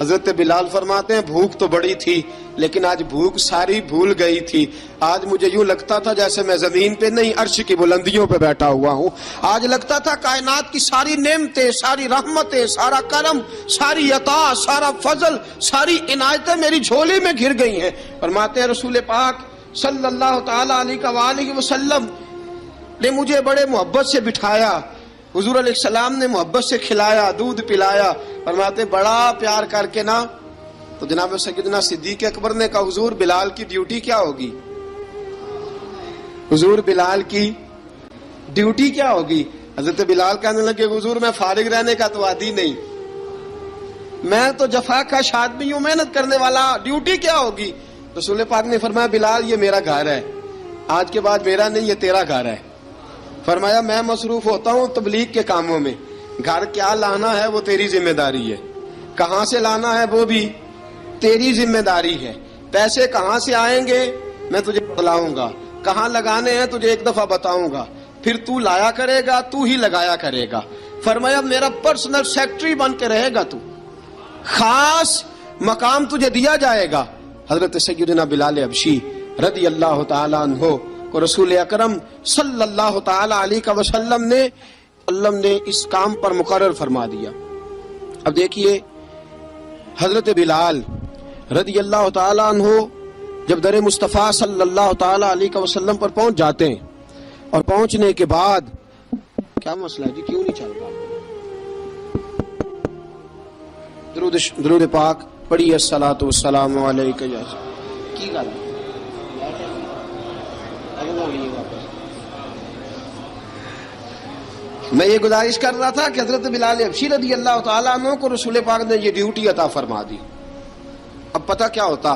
حضرت بلال فرماتے ہیں بھوک تو بڑی تھی لیکن آج بھوک ساری بھول گئی تھی. آج مجھے یوں لگتا تھا جیسے میں زمین پہ نہیں عرش کی بلندیوں پہ بیٹھا ہوا ہوں. آج لگتا تھا کائنات کی ساری نعمتیں, ساری رحمتیں, سارا کرم, ساری عطا, سارا فضل, ساری عنایتیں میری جھولی میں گر گئی ہیں. فرماتے ہیں رسول پاک صلی اللہ تعالی علیہ وسلم نے مجھے بڑے محبت سے بٹھایا, حضور علیہ السلام نے محبت سے کھلایا, دودھ پلایا. فرماتے بڑا پیار کر کے نا, تو جناب سیدنا صدیق اکبر نے کہا حضور بلال کی ڈیوٹی کیا ہوگی, حضور بلال کی ڈیوٹی کیا ہوگی. حضرت بلال کہنے لگے حضور میں فارغ رہنے کا تو عادی نہیں, میں تو جفا کا آدمی ہوں, محنت کرنے والا, ڈیوٹی کیا ہوگی. رسول پاک نے فرمایا بلال یہ میرا گھر ہے, آج کے بعد میرا نہیں یہ تیرا گھر ہے. فرمایا میں مصروف ہوتا ہوں تبلیغ کے کاموں میں, گھر کیا لانا ہے وہ تیری ذمہ داری ہے, کہاں سے لانا ہے وہ بھی تیری ذمہ داری ہے, پیسے کہاں سے آئیں گے میں تجھے بتلاؤں گا, کہاں لگانے ہیں تجھے ایک دفعہ بتاؤں گا, پھر تو لایا کرے گا, تو ہی لگایا کرے گا. فرمایا میرا پرسنل سیکٹری بن کے رہے گا, تو خاص مقام تجھے دیا جائے گا. حضرت سیدنا بلال حبشی رضی اللہ تعالی عنہ کو رسول اکرم صلی اللہ تعالی علیہ وسلم نے اس کام پر مقرر فرما دیا. اب دیکھیے حضرت بلال رضی اللہ تعالی عنہ جب در مصطفیٰ صلی اللہ تعالی علیہ وسلم پر پہنچ جاتے ہیں, اور پہنچنے کے بعد کیا مسئلہ ہے جی, کیوں نہیں چل رہا؟ درود پاک پڑھیے الصلاۃ والسلام علیک. کی گل میں یہ گزارش کر رہا تھا کہ حضرت بلال حبشی رضی اللہ تعالیٰ عنہ کو رسول پاک نے یہ ڈیوٹی عطا فرما دی. اب پتہ کیا ہوتا,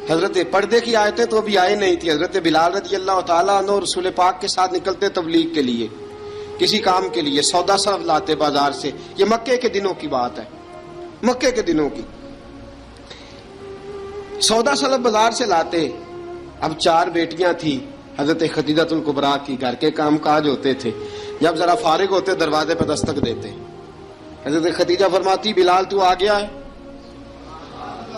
حضرت پردے کی آیتیں تو ابھی آئے نہیں تھی. حضرت بلال رضی اللہ تعالیٰ عنہ رسول پاک کے ساتھ نکلتے تبلیغ کے لیے, کسی کام کے لیے, سودا سرف لاتے بازار سے. یہ مکے کے دنوں کی بات ہے, مکے کے دنوں کی. سودا سرف بازار سے لاتے. اب 4 بیٹیاں تھیں حضرت خدیجہ الکبریٰ کی, گھر کے کام کاج ہوتے تھے. جب ذرا فارغ ہوتے دروازے پہ دستک دیتے. حضرت خدیجہ فرماتی بلال تو آ گیا ہے.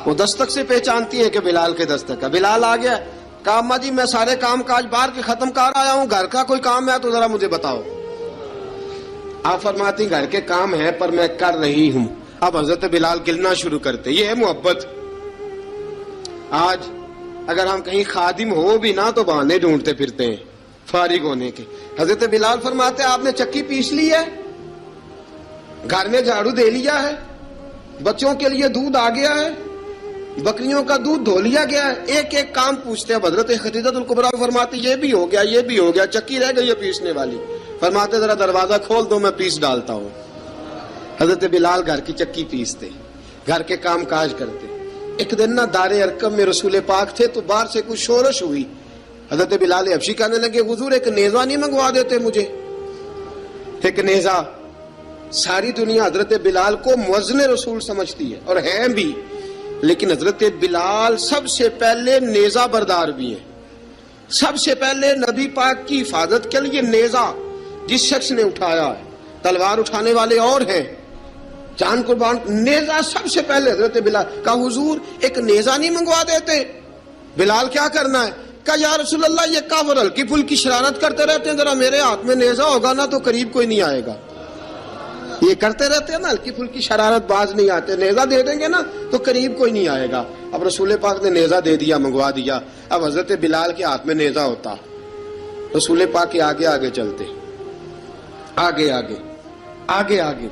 وہ دستک سے پہچانتی ہے کہ بلال کے دستک ہے. بلال آ گیا. کہا اماں جی میں سارے کام کاج باہر کے ختم کر آیا ہوں, گھر کا کوئی کام ہے تو ذرا مجھے بتاؤ. آپ فرماتی گھر کے کام ہے پر میں کر رہی ہوں. اب حضرت بلال گلنا شروع کرتے. یہ ہے محبت. آج اگر ہم کہیں خادم ہو بھی نہ تو بہانے ڈھونڈتے پھرتے ہیں فارغ ہونے کے. حضرت بلال فرماتے آپ نے چکی پیس لی ہے, گھر میں جھاڑو دے لیا ہے, بچوں کے لیے دودھ آ گیا ہے, بکریوں کا دودھ دھو لیا گیا ہے, ایک ایک کام پوچھتے. اب حضرت خدیجہ الکبریٰ فرماتے یہ بھی ہو گیا, یہ بھی ہو گیا, چکی رہ گئی ہے پیسنے والی. فرماتے ذرا دروازہ کھول دو میں پیس ڈالتا ہوں. حضرت بلال گھر کی چکی پیستے, گھر کے کام کاج کرتے. ایک دن نہ دار ارقم میں رسول پاک تھے تو باہر سے کچھ شورش ہوئی. حضرت بلال حبشی کہنے لگے حضور ایک نیزہ نہیں منگوا دیتے مجھے. ایک نیزہ. ساری دنیا حضرت بلال کو مؤذن رسول سمجھتی ہے, اور ہیں بھی. لیکن حضرت بلال سب سے پہلے نیزہ بردار بھی ہیں. سب سے پہلے نبی پاک کی حفاظت کے لیے نیزہ جس شخص نے اٹھایا ہے، تلوار اٹھانے والے اور ہیں، جان قربان، نیزہ سب سے پہلے حضرت بلال کا. حضور ایک نیزہ نہیں منگوا دیتے؟ بلال کیا کرنا ہے؟ کہا یا رسول اللہ یہ کافر ہلکی پھلکی شرارت کرتے رہتے ہیں، ذرا میرے ہاتھ میں نیزہ ہوگا نا تو قریب کوئی نہیں آئے گا. یہ کرتے رہتے ہیں نا ہلکی پھلکی شرارت، باز نہیں آتے، نیزہ دے دیں گے نا تو قریب کوئی نہیں آئے گا. اب رسول پاک نے نیزہ دے دیا، منگوا دیا. اب حضرت بلال کے ہاتھ میں نیزہ ہوتا، رسول پاک کے آگے آگے چلتے، آگے آگے آگے آگے.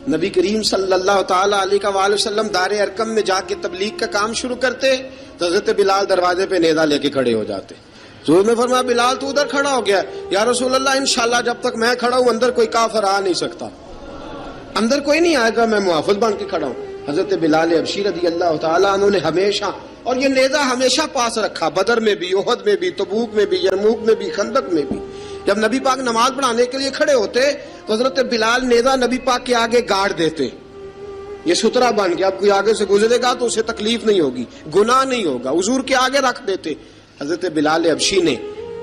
نبی کریم صلی اللہ تعالی علیہ وآلہ وسلم دار ارقم میں جا کے تبلیغ کا کام شروع کرتے تو حضرت بلال دروازے پہ نیزہ لے کے کھڑے ہو جاتے. حضور نے فرمایا بلال تو ادھر کھڑا ہو گیا. یا رسول اللہ انشاءاللہ جب تک میں کھڑا ہوں اندر کوئی کافر آ نہیں سکتا، اندر کوئی نہیں آئے گا، میں محافظ بن کے کھڑا ہوں. حضرت بلال حبشی رضی اللہ تعالیٰ عنہ نے ہمیشہ، اور یہ نیزہ ہمیشہ پاس رکھا، بدر میں بھی، احد میں بھی، تبوک میں بھی، یرموک میں بھی، خندق میں بھی. جب نبی پاک نماز پڑھانے کے لیے کھڑے ہوتے تو حضرت بلال نیزہ نبی پاک کے آگے گاڑ دیتے. یہ سترا بن کے اب کوئی آگے سے گزرے گا تو اسے تکلیف نہیں ہوگی، گناہ نہیں ہوگا، حضور کے آگے رکھ دیتے. حضرت بلال حبشی نے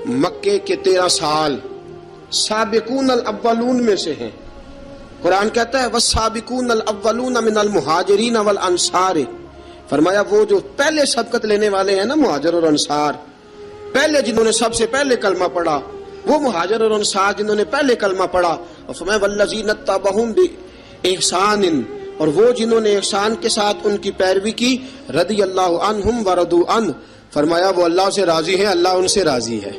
مکے کے 13 سال سابقون الاولون میں سے ہیں. قرآن کہتا ہے والسابقون الاولون من المہاجرین والانصار. فرمایا وہ جو پہلے سبقت لینے والے ہیں نا مہاجر اور انصار، پہلے جنہوں نے سب سے پہلے کلمہ پڑھا، وہ مہاجر اور انصار جنہوں نے پہلے کلمہ پڑھا. اور فرمایا والذین اتبعوہم بإحسان، اور وہ جنہوں نے احسان کے ساتھ ان کی پیروی کی، رضی اللہ عنہم ورضوا عنہ. فرمایا وہ اللہ سے راضی ہیں، اللہ ان سے راضی ہے،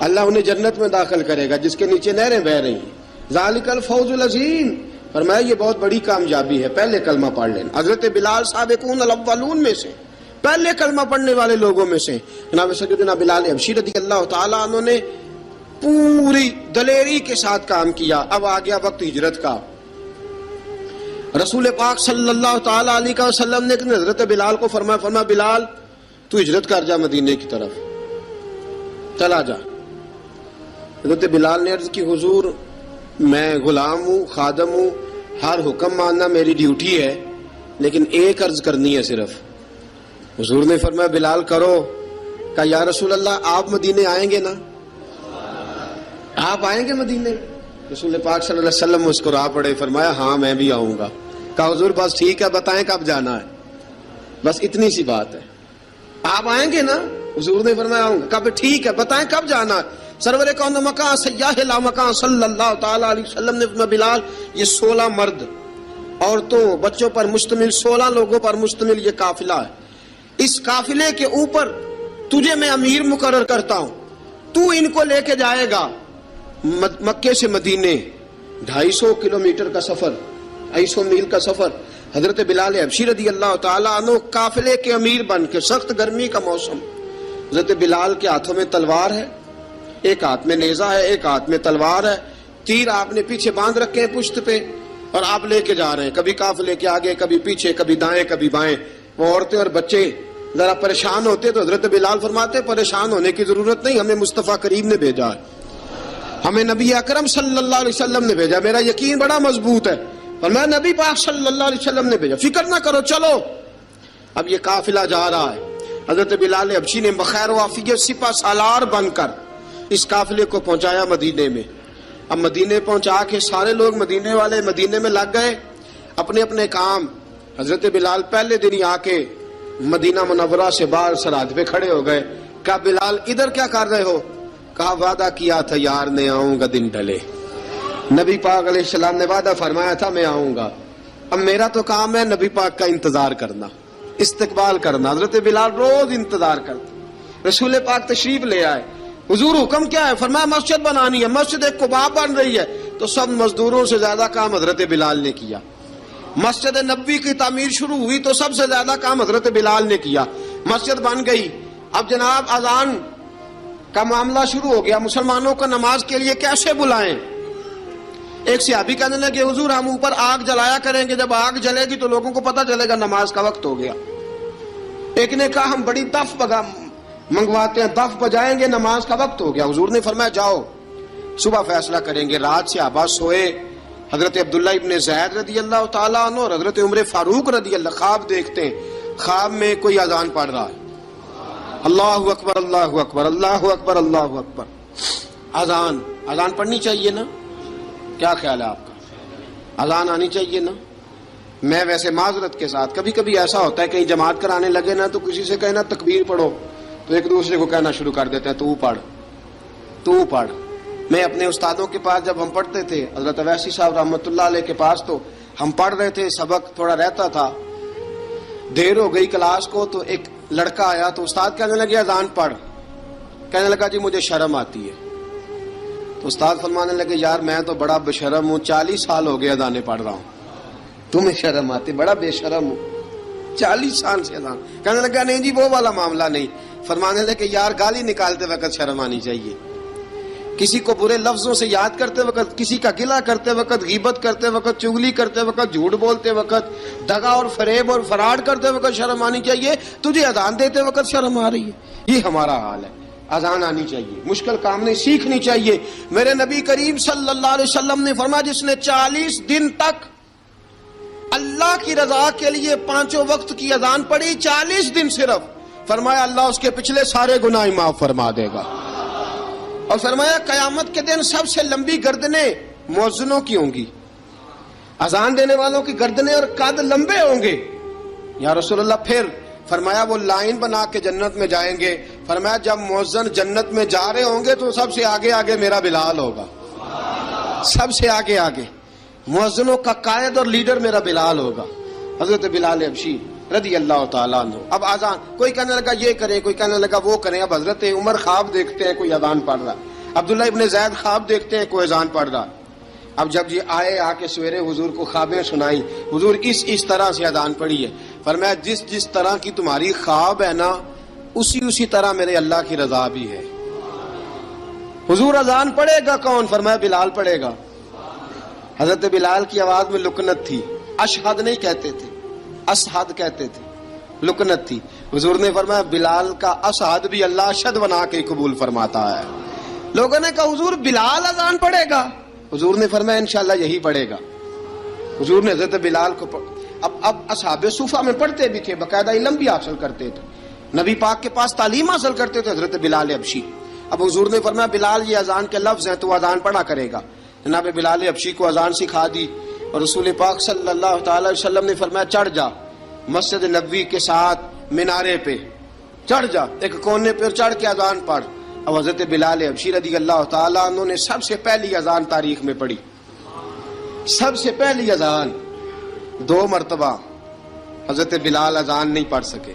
اللہ انہیں جنت میں داخل کرے گا جس کے نیچے نہریں بہہ رہی ہیں. ذالک الفوز العظیم. فرمایا یہ بہت بڑی کامیابی ہے پہلے کلمہ پڑھ لینا. حضرت بلال سابقون الاولون میں سے، پہلے کلمہ پڑھنے والے لوگوں میں سے. جناب سیدنا بلال حبشی رضی اللہ تعالیٰ عنہ نے پوری دلیری کے ساتھ کام کیا. اب آ گیا وقت ہجرت کا. رسول پاک صلی اللہ تعالیٰ علیہ وسلم نے حضرت بلال کو فرمایا بلال تو ہجرت کر جا مدینے کی طرف، چلا جا. حضرت بلال نے عرض کی حضور میں غلام ہوں، خادم ہوں، ہر حکم ماننا میری ڈیوٹی ہے، لیکن ایک عرض کرنی ہے صرف. حضور نے فرمایا بلال کرو. کہا یا رسول اللہ آپ مدینے آئیں گے نا؟ آپ آئیں گے مدینے؟ رسول پاک صلی اللہ علیہ وسلم مسکرا پڑے، فرمایا ہاں میں بھی آؤں گا. کہا حضور بس ٹھیک ہے، بتائیں کب جانا ہے، بس اتنی سی بات ہے. آپ آئیں گے نا؟ حضور نے فرمایا آؤں گا. کہا ٹھیک ہے، بتائیں کب جانا ہے. سرور کون مکان سیاح لا مکان صلی اللہ تعالی علیہ وسلم نے فرمایا بلال یہ 16 مرد، عورتوں، بچوں پر مشتمل 16 لوگوں پر مشتمل یہ قافلہ ہے. اس قافلے کے اوپر تجھے میں امیر مقرر کرتا ہوں، تو ان کو لے کے جائے گا مکے سے مدینے. 250 کلومیٹر کا سفر، 250 میل کا سفر. حضرت بلال حبشی رضی اللہ تعالیٰ عنہ قافلے کے امیر بن کے، سخت گرمی کا موسم، حضرت بلال کے ہاتھوں میں تلوار ہے، ایک ہاتھ میں نیزہ ہے، ایک ہاتھ میں تلوار ہے. تیر آپ نے پیچھے باندھ رکھے ہیں پشت پہ، اور آپ لے کے جا رہے ہیں، کبھی قافلے کے آگے، کبھی پیچھے، کبھی دائیں کبھی بائیں. وہ عورتیں اور بچے ذرا پریشان ہوتے تو حضرت بلال فرماتے پریشان ہونے کی ضرورت نہیں، ہمیں مصطفیٰ کریم نے بھیجا ہے، ہمیں نبی اکرم صلی اللہ علیہ وسلم نے بھیجا، میرا یقین بڑا مضبوط ہے، اور میں نبی پاک صلی اللہ علیہ وسلم نے بھیجا، فکر نہ کرو چلو. اب یہ قافلہ جا رہا ہے. حضرت بلال حبشی نے بخیر و عافیت سپہ سالار بن کر اس قافلے کو پہنچایا مدینے میں. اب مدینے پہنچا کے سارے لوگ مدینے والے مدینے میں لگ گئے اپنے اپنے کام. حضرت بلال پہلے دن ہی آ کے مدینہ منورہ سے باہر سرحد پہ کھڑے ہو گئے. کہا بلال ادھر کیا کر رہے ہو؟ کہا وعدہ کیا تھا یار نے آؤں گا دن ڈھلے. نبی پاک علیہ السلام نے وعدہ فرمایا تھا میں آؤں گا. اب میرا تو کام ہے نبی پاک کا انتظار کرنا، استقبال کرنا. حضرت بلال روز انتظار کرتے. رسول پاک تشریف لے آئے. حضور حکم کیا ہے؟ فرمایا مسجد بنانی ہے. مسجد قباء بن رہی ہے. تو سب مزدوروں سے زیادہ کام حضرت بلال نے کیا. مسجد نبوی کی تعمیر شروع ہوئی تو سب سے زیادہ کام حضرت بلال نے کیا. مسجد بن گئی. اب جناب اذان کا معاملہ شروع ہو گیا، مسلمانوں کو نماز کے لیے کیسے بلائیں؟ ایک صحابی کہنے لگے حضور ہم اوپر آگ جلایا کریں گے، جب آگ جلے گی تو لوگوں کو پتہ چلے گا نماز کا وقت ہو گیا. ایک نے کہا ہم بڑی دف منگواتے ہیں، دف بجائیں گے، نماز کا وقت ہو گیا. حضور نے فرمایا جاؤ صبح فیصلہ کریں گے. رات سے صحابہ سوئے. حضرت عبداللہ ابن زید رضی اللہ تعالیٰ عنہ اور حضرت عمر فاروق رضی اللہ خواب دیکھتے ہیں. خواب میں کوئی اذان پڑھ رہا ہے، اللہ اکبر اللہ اکبر اللہ اکبر اللہ اکبر، اذان پڑھنی چاہیے نا؟ کیا خیال ہے آپ کا؟ اذان آنی چاہیے نا؟ میں ویسے معذرت کے ساتھ کبھی کبھی ایسا ہوتا ہے کہیں جماعت کرانے لگے نا تو کسی سے کہنا تکبیر پڑھو تو ایک دوسرے کو کہنا شروع کر دیتے ہیں تو پڑھ۔ میں اپنے استادوں کے پاس جب ہم پڑھتے تھے، حضرت اویسی صاحب رحمۃ اللہ علیہ کے پاس، تو ہم پڑھ رہے تھے، سبق تھوڑا رہتا تھا، دیر ہو گئی کلاس کو، تو ایک لڑکا آیا تو استاد کہنے لگے اذان پڑھ، کہنے لگا جی مجھے شرم آتی ہے۔ تو استاد فرمانے لگے یار میں تو بڑا بے شرم ہوں، 40 سال ہو گئے اذانیں پڑھ رہا ہوں، تمہیں شرم آتی؟ بڑا بے شرم ہوں، 40 سال سے اذان۔ کہنے لگا نہیں جی وہ والا معاملہ نہیں۔ فرمانے لگے یار گالی نکالتے وقت شرم آنی چاہیے، کسی کو برے لفظوں سے یاد کرتے وقت، کسی کا گلہ کرتے وقت، غیبت کرتے وقت، چغلی کرتے وقت، جھوٹ بولتے وقت، دغا اور فریب اور فراڈ کرتے وقت شرم آنی چاہیے، تجھے اذان دیتے وقت شرم آ رہی ہے؟ یہ ہمارا حال ہے۔ اذان آنی چاہیے، مشکل کام نہیں، سیکھنی چاہیے۔ میرے نبی کریم صلی اللہ علیہ وسلم نے فرمایا جس نے 40 دن تک اللہ کی رضا کے لیے 5 وقت کی اذان پڑھی، 40 دن صرف، فرمایا اللہ اس کے پچھلے سارے گناہ معاف فرما دے گا۔ اور فرمایا قیامت کے دن سب سے لمبی گردنیں مؤذنوں کی ہوں گی، اذان دینے والوں کی گردنیں اور قد لمبے ہوں گے۔ یا رسول اللہ پھر؟ فرمایا وہ لائن بنا کے جنت میں جائیں گے۔ فرمایا جب مؤذن جنت میں جا رہے ہوں گے تو سب سے آگے آگے میرا بلال ہوگا، سب سے آگے آگے مؤذنوں کا قائد اور لیڈر میرا بلال ہوگا، حضرت بلال حبشی رضی اللہ تعالیٰ عنہ۔ اب اذان کوئی کہنے لگا یہ کریں، کوئی کہنے لگا وہ کریں۔ اب حضرت عمر خواب دیکھتے ہیں کوئی اذان پڑھ رہا، عبداللہ ابن زید خواب دیکھتے ہیں کوئی اذان پڑھ رہا۔ اب جب یہ آئے آ کے سویرے حضور کو خوابیں سنائی، حضور اس طرح سے اذان پڑھی ہے۔ فرمایا جس طرح کی تمہاری خواب ہے نا اسی طرح میرے اللہ کی رضا بھی ہے۔ حضور اذان پڑھے گا کون؟ فرمایا بلال پڑھے گا۔ حضرت بلال کی آواز میں لکنت تھی، اشہد نہیں کہتے تھے، اشہد کہتے تھے، لکنت تھی۔ حضور نے فرمایا بلال کا اشہد بھی اللہ اشہد بنا کے قبول فرماتا ہے۔ لوگوں نے کہا حضور بلال اذان پڑھے گا؟ حضور نے فرمایا انشاءاللہ یہی پڑھے گا۔ حضور نے حضرت بلال کو اب اصحاب صوفہ میں پڑھتے بھی تھے، باقاعدہ علم بھی حاصل کرتے تھے، نبی پاک کے پاس تعلیم حاصل کرتے تھے حضرت بلال حبشی۔ اب حضور نے فرمایا بلال یہ اذان کے لفظ ہیں تو اذان پڑھا کرے گا۔ جناب بلال حبشی کو اذان سکھا دی اور رسول پاک صلی اللہ تعالی وسلم نے فرمایا چڑھ جا مسجد نبوی کے ساتھ مینارے پہ، چڑھ جا ایک کونے پہ چڑھ کے اذان پڑھ۔ اب حضرت بلال حبشی رضی اللہ تعالیٰ عنہ نے سب سے پہلی اذان تاریخ میں پڑھی، سب سے پہلی اذان 2 مرتبہ حضرت بلال اذان نہیں پڑھ سکے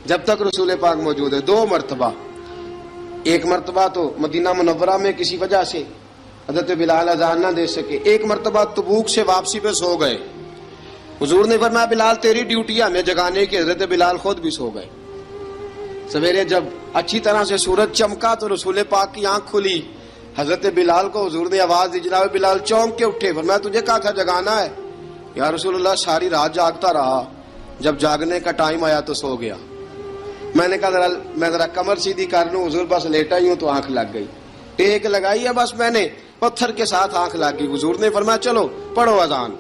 جب تک رسول پاک موجود ہے، 2 مرتبہ۔ ایک مرتبہ تو مدینہ منورہ میں کسی وجہ سے حضرت بلال اذان نہ دے سکے، ایک مرتبہ تبوک سے واپسی پہ سو گئے۔ حضور نے فرمایا بلال تیری ڈیوٹی ہے ہمیں جگانے کی، حضرت بلال خود بھی سو گئے۔ سویرے جب اچھی طرح سے سورج چمکا تو رسول پاک کی آنکھ کھلی، حضرت بلال کو حضور نے آواز دی، جناب بلال چونک کے اٹھے، فرمایا تجھے کہا تھا جگانا ہے؟ یا رسول اللہ ساری رات جاگتا رہا، جب جاگنے کا ٹائم آیا تو سو گیا۔ میں نے کہا میں ذرا کمر سیدھی کر لوں، حضور بس لیٹا ہی ہوں تو آنکھ لگ گئی، ٹیک لگائی ہے بس میں نے، پتھر کے ساتھ آنکھ لگ گئی۔ حضور نے فرمایا چلو پڑھو اذان۔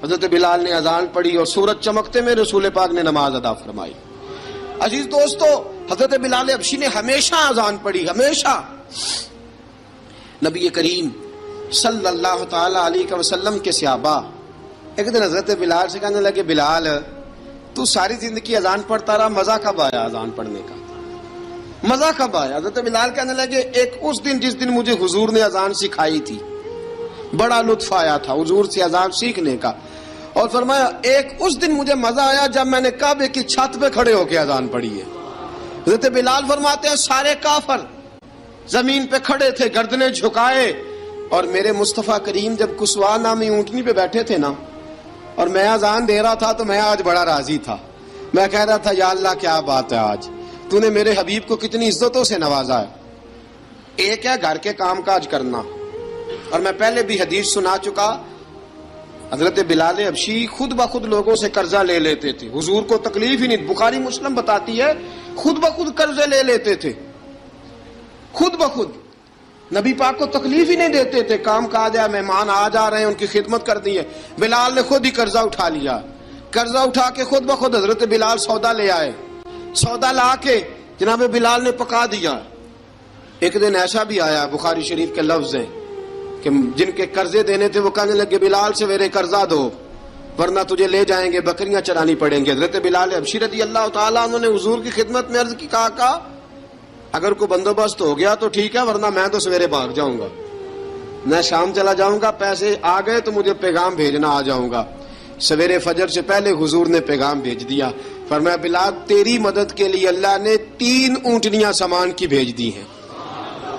حضرت بلال نے اذان پڑھی اور سورج چمکتے میں رسول پاک نے نماز ادا فرمائی۔ عزیز دوستو حضرت بلال حبشی نے ہمیشہ اذان پڑھی، ہمیشہ۔ نبی کریم صلی اللہ تعالی علیہ وسلم کے صحابہ ایک دن حضرت بلال سے کہنے لگے بلال تو ساری زندگی اذان پڑھتا رہا، مزہ کب آیا اذان پڑھنے کا؟ مزہ کب آیا؟ حضرت بلال کہنے لگے ایک اس دن جس دن مجھے حضور نے اذان سکھائی تھی، بڑا لطف آیا تھا حضور سے اذان سیکھنے کا، اور فرمایا ایک اس دن مجھے مزہ آیا جب میں نے کعبے کی چھت پہ کھڑے ہو کے اذان پڑھی ہے۔ حضرت بلال فرماتے ہیں سارے کافر زمین پہ کھڑے تھے گردنیں جھکائے، اور میرے مصطفیٰ کریم جب کسوا نامی اونٹنی پہ بیٹھے تھے نا اور میں اذان دے رہا تھا تو میں آج بڑا راضی تھا، میں کہہ رہا تھا یا اللہ کیا بات ہے، آج تو نے میرے حبیب کو کتنی عزتوں سے نوازا ہے۔ ایک ہے گھر کے کام کاج کرنا، اور میں پہلے بھی حدیث سنا چکا، حضرت بلال حبشی خود بخود لوگوں سے قرضہ لے لیتے تھے، حضور کو تکلیف ہی نہیں، بخاری مسلم بتاتی ہے خود بخود قرضے لے لیتے تھے، خود بخود نبی پاک کو تکلیف ہی نہیں دیتے تھے، کام کاج ہے، مہمان آ جا رہے ہیں ان کی خدمت کر دی ہے، بلال نے خود ہی قرضہ اٹھا لیا، قرضہ اٹھا کے خود بخود حضرت بلال سودا لے آئے. سودا لا کے جناب بلال نے پکا دیا. ایک دن ایسا بھی آیا بخاری شریف کے لفظ ہیں کہ جن کے قرضے دینے تھے وہ کہنے لگے بلال سے میرے قرضہ دو ورنہ تجھے لے جائیں گے, بکریاں چرانی پڑیں گے. حضرت بلال حبشی رضی اللہ تعالیٰ انہوں نے حضور کی خدمت میں عرض کی, کہا اگر کوئی بندوبست ہو گیا تو ٹھیک ہے ورنہ میں تو سویرے بھاگ جاؤں گا, میں شام چلا جاؤں گا, پیسے آ گئے تو مجھے پیغام بھیجنا, آ جاؤں گا. سویرے فجر سے پہلے حضور نے پیغام بھیج دیا. فرمایا بلال تیری مدد کے لیے اللہ نے 3 اونٹنیاں سامان کی بھیج دی ہیں.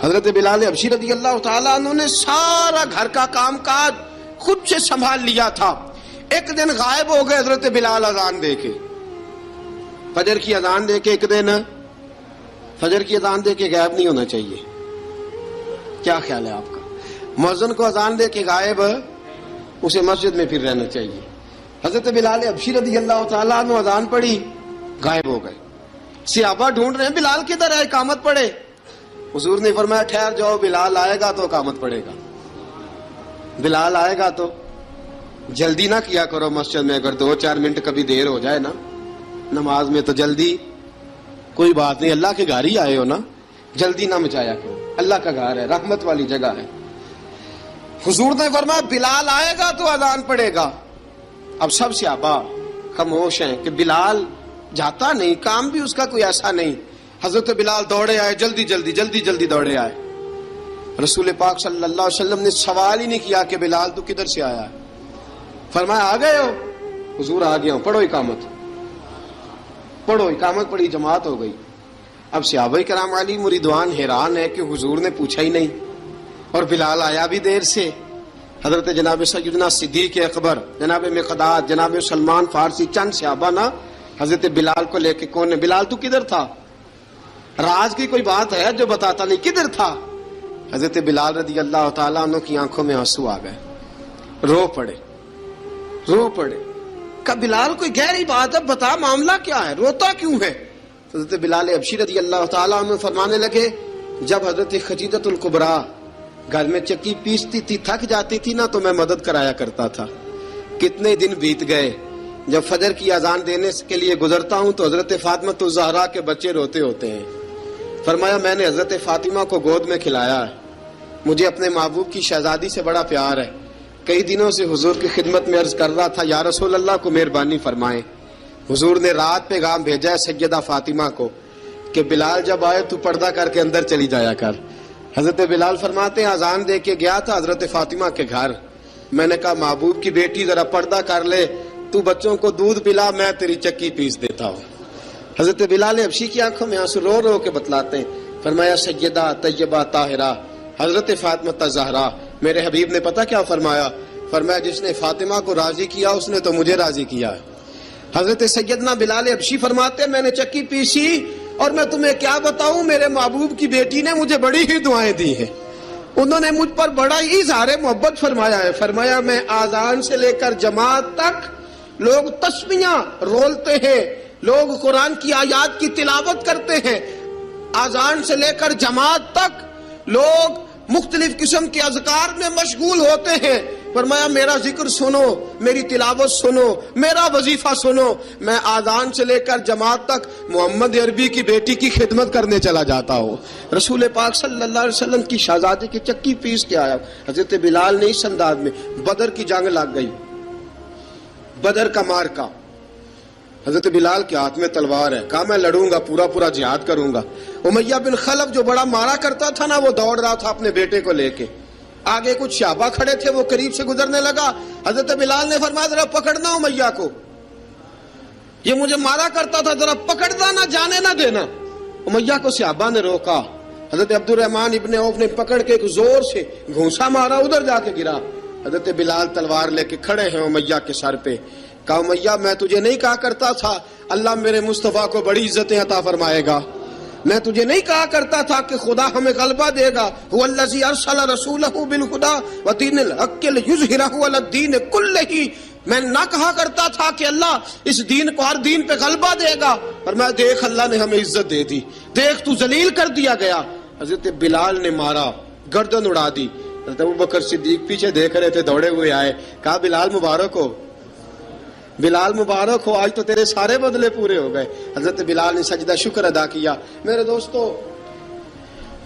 حضرت بلال حبشی رضی اللہ تعالیٰ انہوں نے سارا گھر کا کام کاج خود سے سنبھال لیا تھا. ایک دن غائب ہو گئے حضرت بلال اذان دے کے, فجر کی اذان دے کے. ایک دن فجر کی اذان دے کے غائب نہیں ہونا چاہیے. کیا خیال ہے آپ کا؟ مؤذن کو اذان دے کے غائب, اسے مسجد میں پھر رہنا چاہیے. حضرت بلال حبشی رضی اللہ تعالیٰ عنہ اذان پڑھی, غائب ہو گئے. صحابہ ڈھونڈ رہے ہیں بلال کدھر ہے, اقامت پڑھے. حضور نے فرمایا ٹھہر جاؤ, بلال آئے گا تو اقامت پڑھے گا. بلال آئے گا تو جلدی نہ کیا کرو مسجد میں, اگر 2-4 منٹ کبھی دیر ہو جائے نا نماز میں تو جلدی کوئی بات نہیں, اللہ کے گھر ہی آئے ہو نا, جلدی نہ مچایا کرو, اللہ کا گھر ہے, رحمت والی جگہ ہے. حضور نے فرمایا بلال آئے گا تو اذان پڑے گا. اب سب صحابہ خاموش ہیں کہ بلال جاتا نہیں, کام بھی اس کا کوئی ایسا نہیں. حضرت بلال دوڑے آئے, جلدی جلدی دوڑے آئے. رسول پاک صلی اللہ علیہ وسلم نے سوال ہی نہیں کیا کہ بلال تو کدھر سے آیا ہے, فرمایا آ گئے ہو. حضور آ گیا ہوں, پڑھو اقامت. پڑھی, جماعت ہو گئی. اب صحابہ کرام علی مریدوان حیران ہے کہ حضور نے پوچھا ہی نہیں اور بلال آیا بھی دیر سے. حضرت جناب سیدنا صدیق اکبر, جناب مقداد, جناب سلمان فارسی, چند صحابہ نا حضرت بلال کو لے کے, کون ہے بلال تو کدھر تھا, راز کی کوئی بات ہے جو بتاتا نہیں, کدھر تھا. حضرت بلال رضی اللہ تعالیٰ عنہ کی آنکھوں میں آنسو آ گئے, رو پڑے. کہ بلال کوئی گہری بات ہے, بتا معاملہ کیا ہے, روتا کیوں ہے. حضرت بلال حبشی رضی اللہ تعالیٰ عنہ فرمانے لگے جب حضرت خدیجہ الکبریٰ گھر میں چکی پیستی تھی, تھک جاتی تھی نا تو میں مدد کرایا کرتا تھا. کتنے دن بیت گئے, جب فجر کی اذان دینے کے لیے گزرتا ہوں تو حضرت فاطمہ الزہرا کے بچے روتے ہوتے ہیں. فرمایا میں نے حضرت فاطمہ کو گود میں کھلایا ہے, مجھے اپنے محبوب کی شہزادی سے بڑا پیار ہے. کئی دنوں سے حضور کی خدمت میں عرض کر رہا تھا یا رسول اللہ کو مہربانی فرمائیں. حضور نے رات پیغام بھیجا ہے سیدہ فاطمہ کو کہ بلال جب آئے تو پردہ کر کے اندر چلی جایا کر. حضرت بلال فرماتے ہیں اذان دے کے گیا تھا حضرت فاطمہ کے گھر, میں نے کہا محبوب کی بیٹی ذرا پردہ کر لے, تو بچوں کو دودھ پلا, میں تیری چکی پیس دیتا ہوں. حضرت بلال حبشی کی آنکھوں میں آنسو رو رو کے بتلاتے ہیں. فرمایا سیدہ طیبہ طاہرہ حضرت فاطمہ الزہرا, میرے حبیب نے پتہ کیا فرمایا, فرمایا جس نے فاطمہ کو راضی کیا اس نے تو مجھے راضی کیا. حضرت سیدنا بلال حبشی فرماتے ہیں میں نے چکی پیسی اور میں تمہیں کیا بتاؤں, میرے محبوب کی بیٹی نے مجھے بڑی ہی دعائیں دی ہیں, انہوں نے مجھ پر بڑا ہی اظہار محبت فرمایا ہے. فرمایا میں آذان سے لے کر جماعت تک لوگ تسبیحاں رولتے ہیں, لوگ قرآن کی آیات کی تلاوت کرتے ہیں, آذان سے لے کر جماعت تک لوگ مختلف قسم کے اذکار میں مشغول ہوتے ہیں. فرمایا میرا ذکر سنو, میری تلاوت سنو, میرا وظیفہ سنو. میں آذان سے لے کر جماعت تک محمد عربی کی بیٹی کی خدمت کرنے چلا جاتا ہوں. رسول پاک صلی اللہ علیہ وسلم کی شہزادی کی چکی پیس کے آیا. حضرت بلال نے اس انداز میں, بدر کی جنگ لگ گئی, بدر کا مارکا, حضرت بلال کے ہاتھ میں تلوار ہے, کہا میں لڑوں گا, پورا جہاد کروں گا. امیہ بن خلف جو بڑا مارا کرتا تھا نا وہ دوڑ رہا تھا اپنے بیٹے کو لے کے, آگے کچھ صحابہ کھڑے تھے, وہ قریب سے گزرنے لگا. حضرت بلال نے فرمایا ذرا پکڑنا امیہ کو, یہ مجھے مارا کرتا تھا, ذرا پکڑنا, نہ جانے نہ دینا. امیہ کو صحابہ نے روکا. حضرت عبد الرحمن ابن عوف نے پکڑ کے ایک زور سے گھونسا مارا, ادھر جا کے گرا. حضرت بلال تلوار لے کے کھڑے ہیں امیہ کے سر پہ. کہا امیہ میں تجھے نہیں کہا کرتا تھا اللہ میرے مصطفیٰ کو بڑی عزتیں عطا فرمائے گا, میں تجھے نہیں کہا کرتا تھا کہ خدا ہمیں غلبہ دے گا, هو الذی ارسل رسولہ بالہدی ودین الحق لیظہرہ علی الدین کلہ, میں نہ کہا کرتا تھا کہ اللہ اس دین کو ہر دین پہ غلبہ دے گا, پر میں دیکھ اللہ نے ہمیں عزت دے دی, دیکھ تو ذلیل کر دیا گیا. حضرت بلال نے مارا, گردن اڑا دی. حضرت ابوبکر صدیق پیچھے دیکھ رہے تھے, دوڑے ہوئے آئے, کہا بلال مبارک ہو. بلال مبارک ہو، آج تو تیرے سارے بدلے پورے ہو گئے۔ حضرت بلال نے سجدہ شکر ادا کیا۔ میرے دوستو،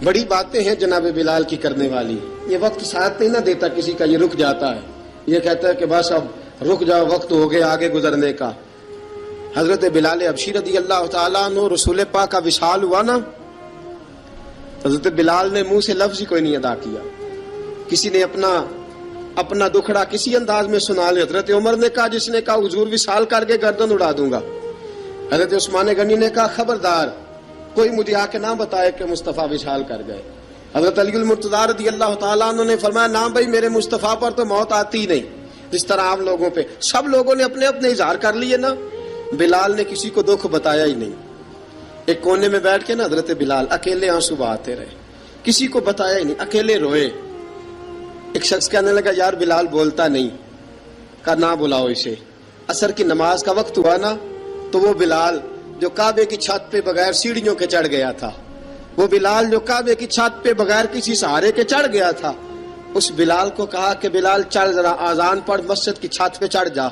بڑی باتیں ہیں جناب بلال کی کرنے والی۔ یہ وقت ساتھ نہیں نہ دیتا کسی کا، یہ رک جاتا ہے، یہ کہتا ہے کہ بس اب رک جاؤ، وقت ہو گیا آگے گزرنے کا۔ حضرت بلال حبشی رضی اللہ تعالیٰ عنہ، رسول پاک کا وصال ہوا نا، حضرت بلال نے منہ سے لفظ ہی کوئی نہیں ادا کیا۔ کسی نے اپنا دکھڑا کسی انداز میں سنا لیا۔ حضرت عمر نے کہا، جس نے کہا حضور وصال کر کے گردن اڑا دوں گا۔ حضرت عثمان غنی نے کہا، خبردار کوئی مجھے آ کے نہ بتائے کہ مصطفیٰ وصال کر گئے۔ حضرت علی المرتضیٰ رضی اللہ تعالیٰ عنہ نے فرمایا، نہ بھائی، میرے مصطفیٰ پر تو موت آتی ہی نہیں، جس طرح عام لوگوں پہ۔ سب لوگوں نے اپنے اپنے اظہار کر لیے نا، بلال نے کسی کو دکھ بتایا ہی نہیں۔ ایک کونے میں بیٹھ کے نا حضرت بلال اکیلے آنسو بہاتے رہے، کسی کو بتایا ہی نہیں، اکیلے روئے۔ ایک شخص کہنے لگا، یار بلال بولتا نہیں۔ کہا، نہ بلاؤ اسے۔ عصر کی نماز کا وقت ہوا نا، تو وہ بلال جو کعبے کی چھت پہ بغیر سیڑھیوں کے چڑھ گیا تھا، وہ بلال جو کعبے کی چھت پہ بغیر کسی سہارے کے چڑھ گیا تھا، اس بلال کو کہا کہ بلال چل ذرا آذان پڑھ، مسجد کی چھت پہ چڑھ جا۔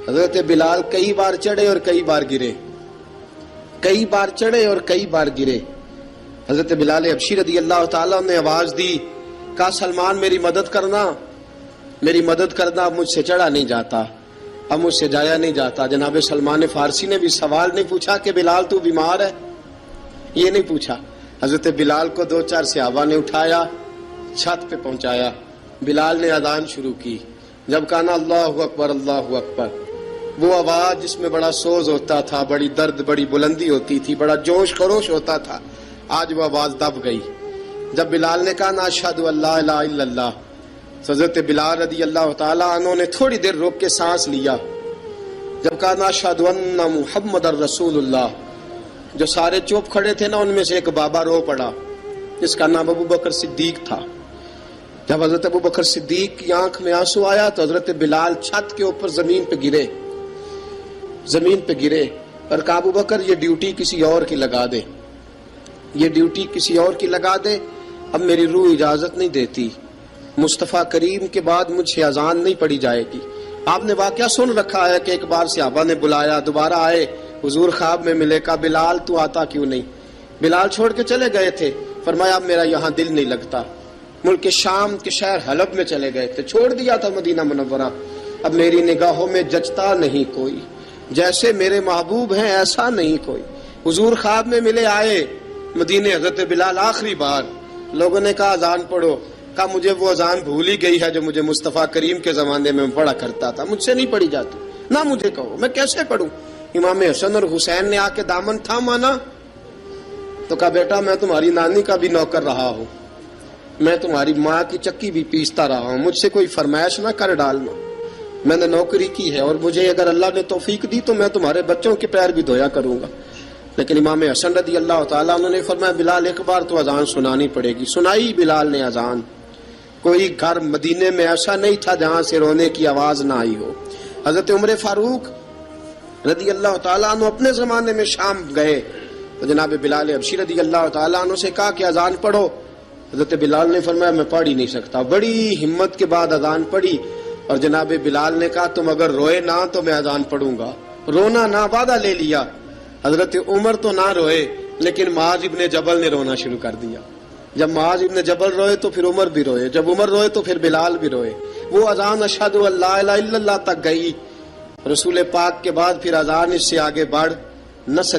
حضرت بلال کئی بار چڑھے اور کئی بار گرے، کئی بار چڑھے اور کئی بار گرے۔ حضرت بلال حبشی رضی اللہ تعالیٰ نے آواز دی، کہا، سلمان میری مدد کرنا، میری مدد کرنا، اب مجھ سے چڑھا نہیں جاتا، اب مجھ سے جایا نہیں جاتا۔ جناب سلمان فارسی نے بھی سوال نہیں پوچھا کہ بلال تو بیمار ہے، یہ نہیں پوچھا۔ حضرت بلال کو 2-4 صحابہ نے اٹھایا، چھت پہ پہنچایا۔ بلال نے اذان شروع کی۔ جب کہا نا اللہ اکبر اللہ اکبر، وہ آواز جس میں بڑا سوز ہوتا تھا، بڑی درد، بڑی بلندی ہوتی تھی، بڑا جوش خروش ہوتا تھا، آج وہ آواز دب گئی۔ جب بلال نے کہا نا اشہد ان لا الہ الا اللہ، حضرت بلال رضی اللہ تعالیٰ عنہ نے تھوڑی دیر روک کے سانس لیا۔ جب کہا نا اشہد ان محمد الرسول اللہ، جو سارے چوپ کھڑے تھے نا، ان میں سے ایک بابا رو پڑا، جس کا نام ابو بکر صدیق تھا۔ جب حضرت ابو بکر صدیق کی آنکھ میں آنسو آیا تو حضرت بلال چھت کے اوپر زمین پہ گرے، زمین پہ گرے اور کہا، ابو بکر یہ ڈیوٹی کسی اور کی لگا دے، یہ ڈیوٹی کسی اور کی لگا دے، اب میری روح اجازت نہیں دیتی، مصطفیٰ کریم کے بعد مجھ سے اذان نہیں پڑھی جائے گی۔ آپ نے واقعہ سن رکھا ہے کہ ایک بار صحابہ نے بلایا، دوبارہ آئے، حضور خواب میں ملے، کہا بلال تو آتا کیوں نہیں؟ بلال چھوڑ کے چلے گئے تھے۔ فرمایا اب میرا یہاں دل نہیں لگتا۔ ملک شام کے شہر حلب میں چلے گئے تھے، چھوڑ دیا تھا مدینہ منورہ، اب میری نگاہوں میں جچتا نہیں کوئی، جیسے میرے محبوب ہیں ایسا نہیں کوئی۔ حضور خواب میں ملے، آئے مدینے، حضرت بلال آخری بار، لوگوں نے کہا اذان پڑھو، کہا مجھے وہ اذان بھول ہی گئی ہے جو مجھے مصطفیٰ کریم کے زمانے میں پڑھا کرتا تھا، مجھ سے نہیں پڑھی جاتی، نہ مجھے کہو، میں کیسے پڑھوں؟ امام حسن اور حسین نے آ کے دامن تھاما نا، تو کہا بیٹا میں تمہاری نانی کا بھی نوکر رہا ہوں، میں تمہاری ماں کی چکی بھی پیستا رہا ہوں، مجھ سے کوئی فرمائش نہ کر ڈالنا، میں نے نوکری کی ہے، اور مجھے اگر اللہ نے توفیق دی تو میں تمہارے بچوں کے پیر بھی دھویا کروں گا۔ لیکن امام حسن رضی اللہ تعالیٰ عنہ نے فرمایا بلال ایک بار تو اذان سنانی پڑے گی۔ سنائی بلال نے اذان۔ کوئی گھر مدینے میں ایسا نہیں تھا جہاں سے رونے کی آواز نہ آئی ہو۔ حضرت عمر فاروق رضی اللہ تعالیٰ عنہ اپنے زمانے میں شام گئے تو جناب بلال حبشی رضی اللہ تعالیٰ عنہ سے کہا کہ اذان پڑھو۔ حضرت بلال نے فرمایا میں پڑھ ہی نہیں سکتا۔ بڑی ہمت کے بعد اذان پڑھی اور جناب بلال نے کہا تم اگر روئے نہ تو میں اذان پڑھوں گا، رونا نہ، وعدہ لے لیا۔ حضرت عمر تو نہ روئے لیکن معاذ ابن جبل نے رونا شروع کر دیا۔ جب معاذ ابن جبل روئے تو پھر عمر بھی روئے، جب عمر روئے تو پھر بلال بھی روئے۔ وہ اذان اشہد ان لا الہ الا اللہ تک گئی۔ رسول پاک کے بعد پھر اذان اس سے آگے بڑھ نہ سکی۔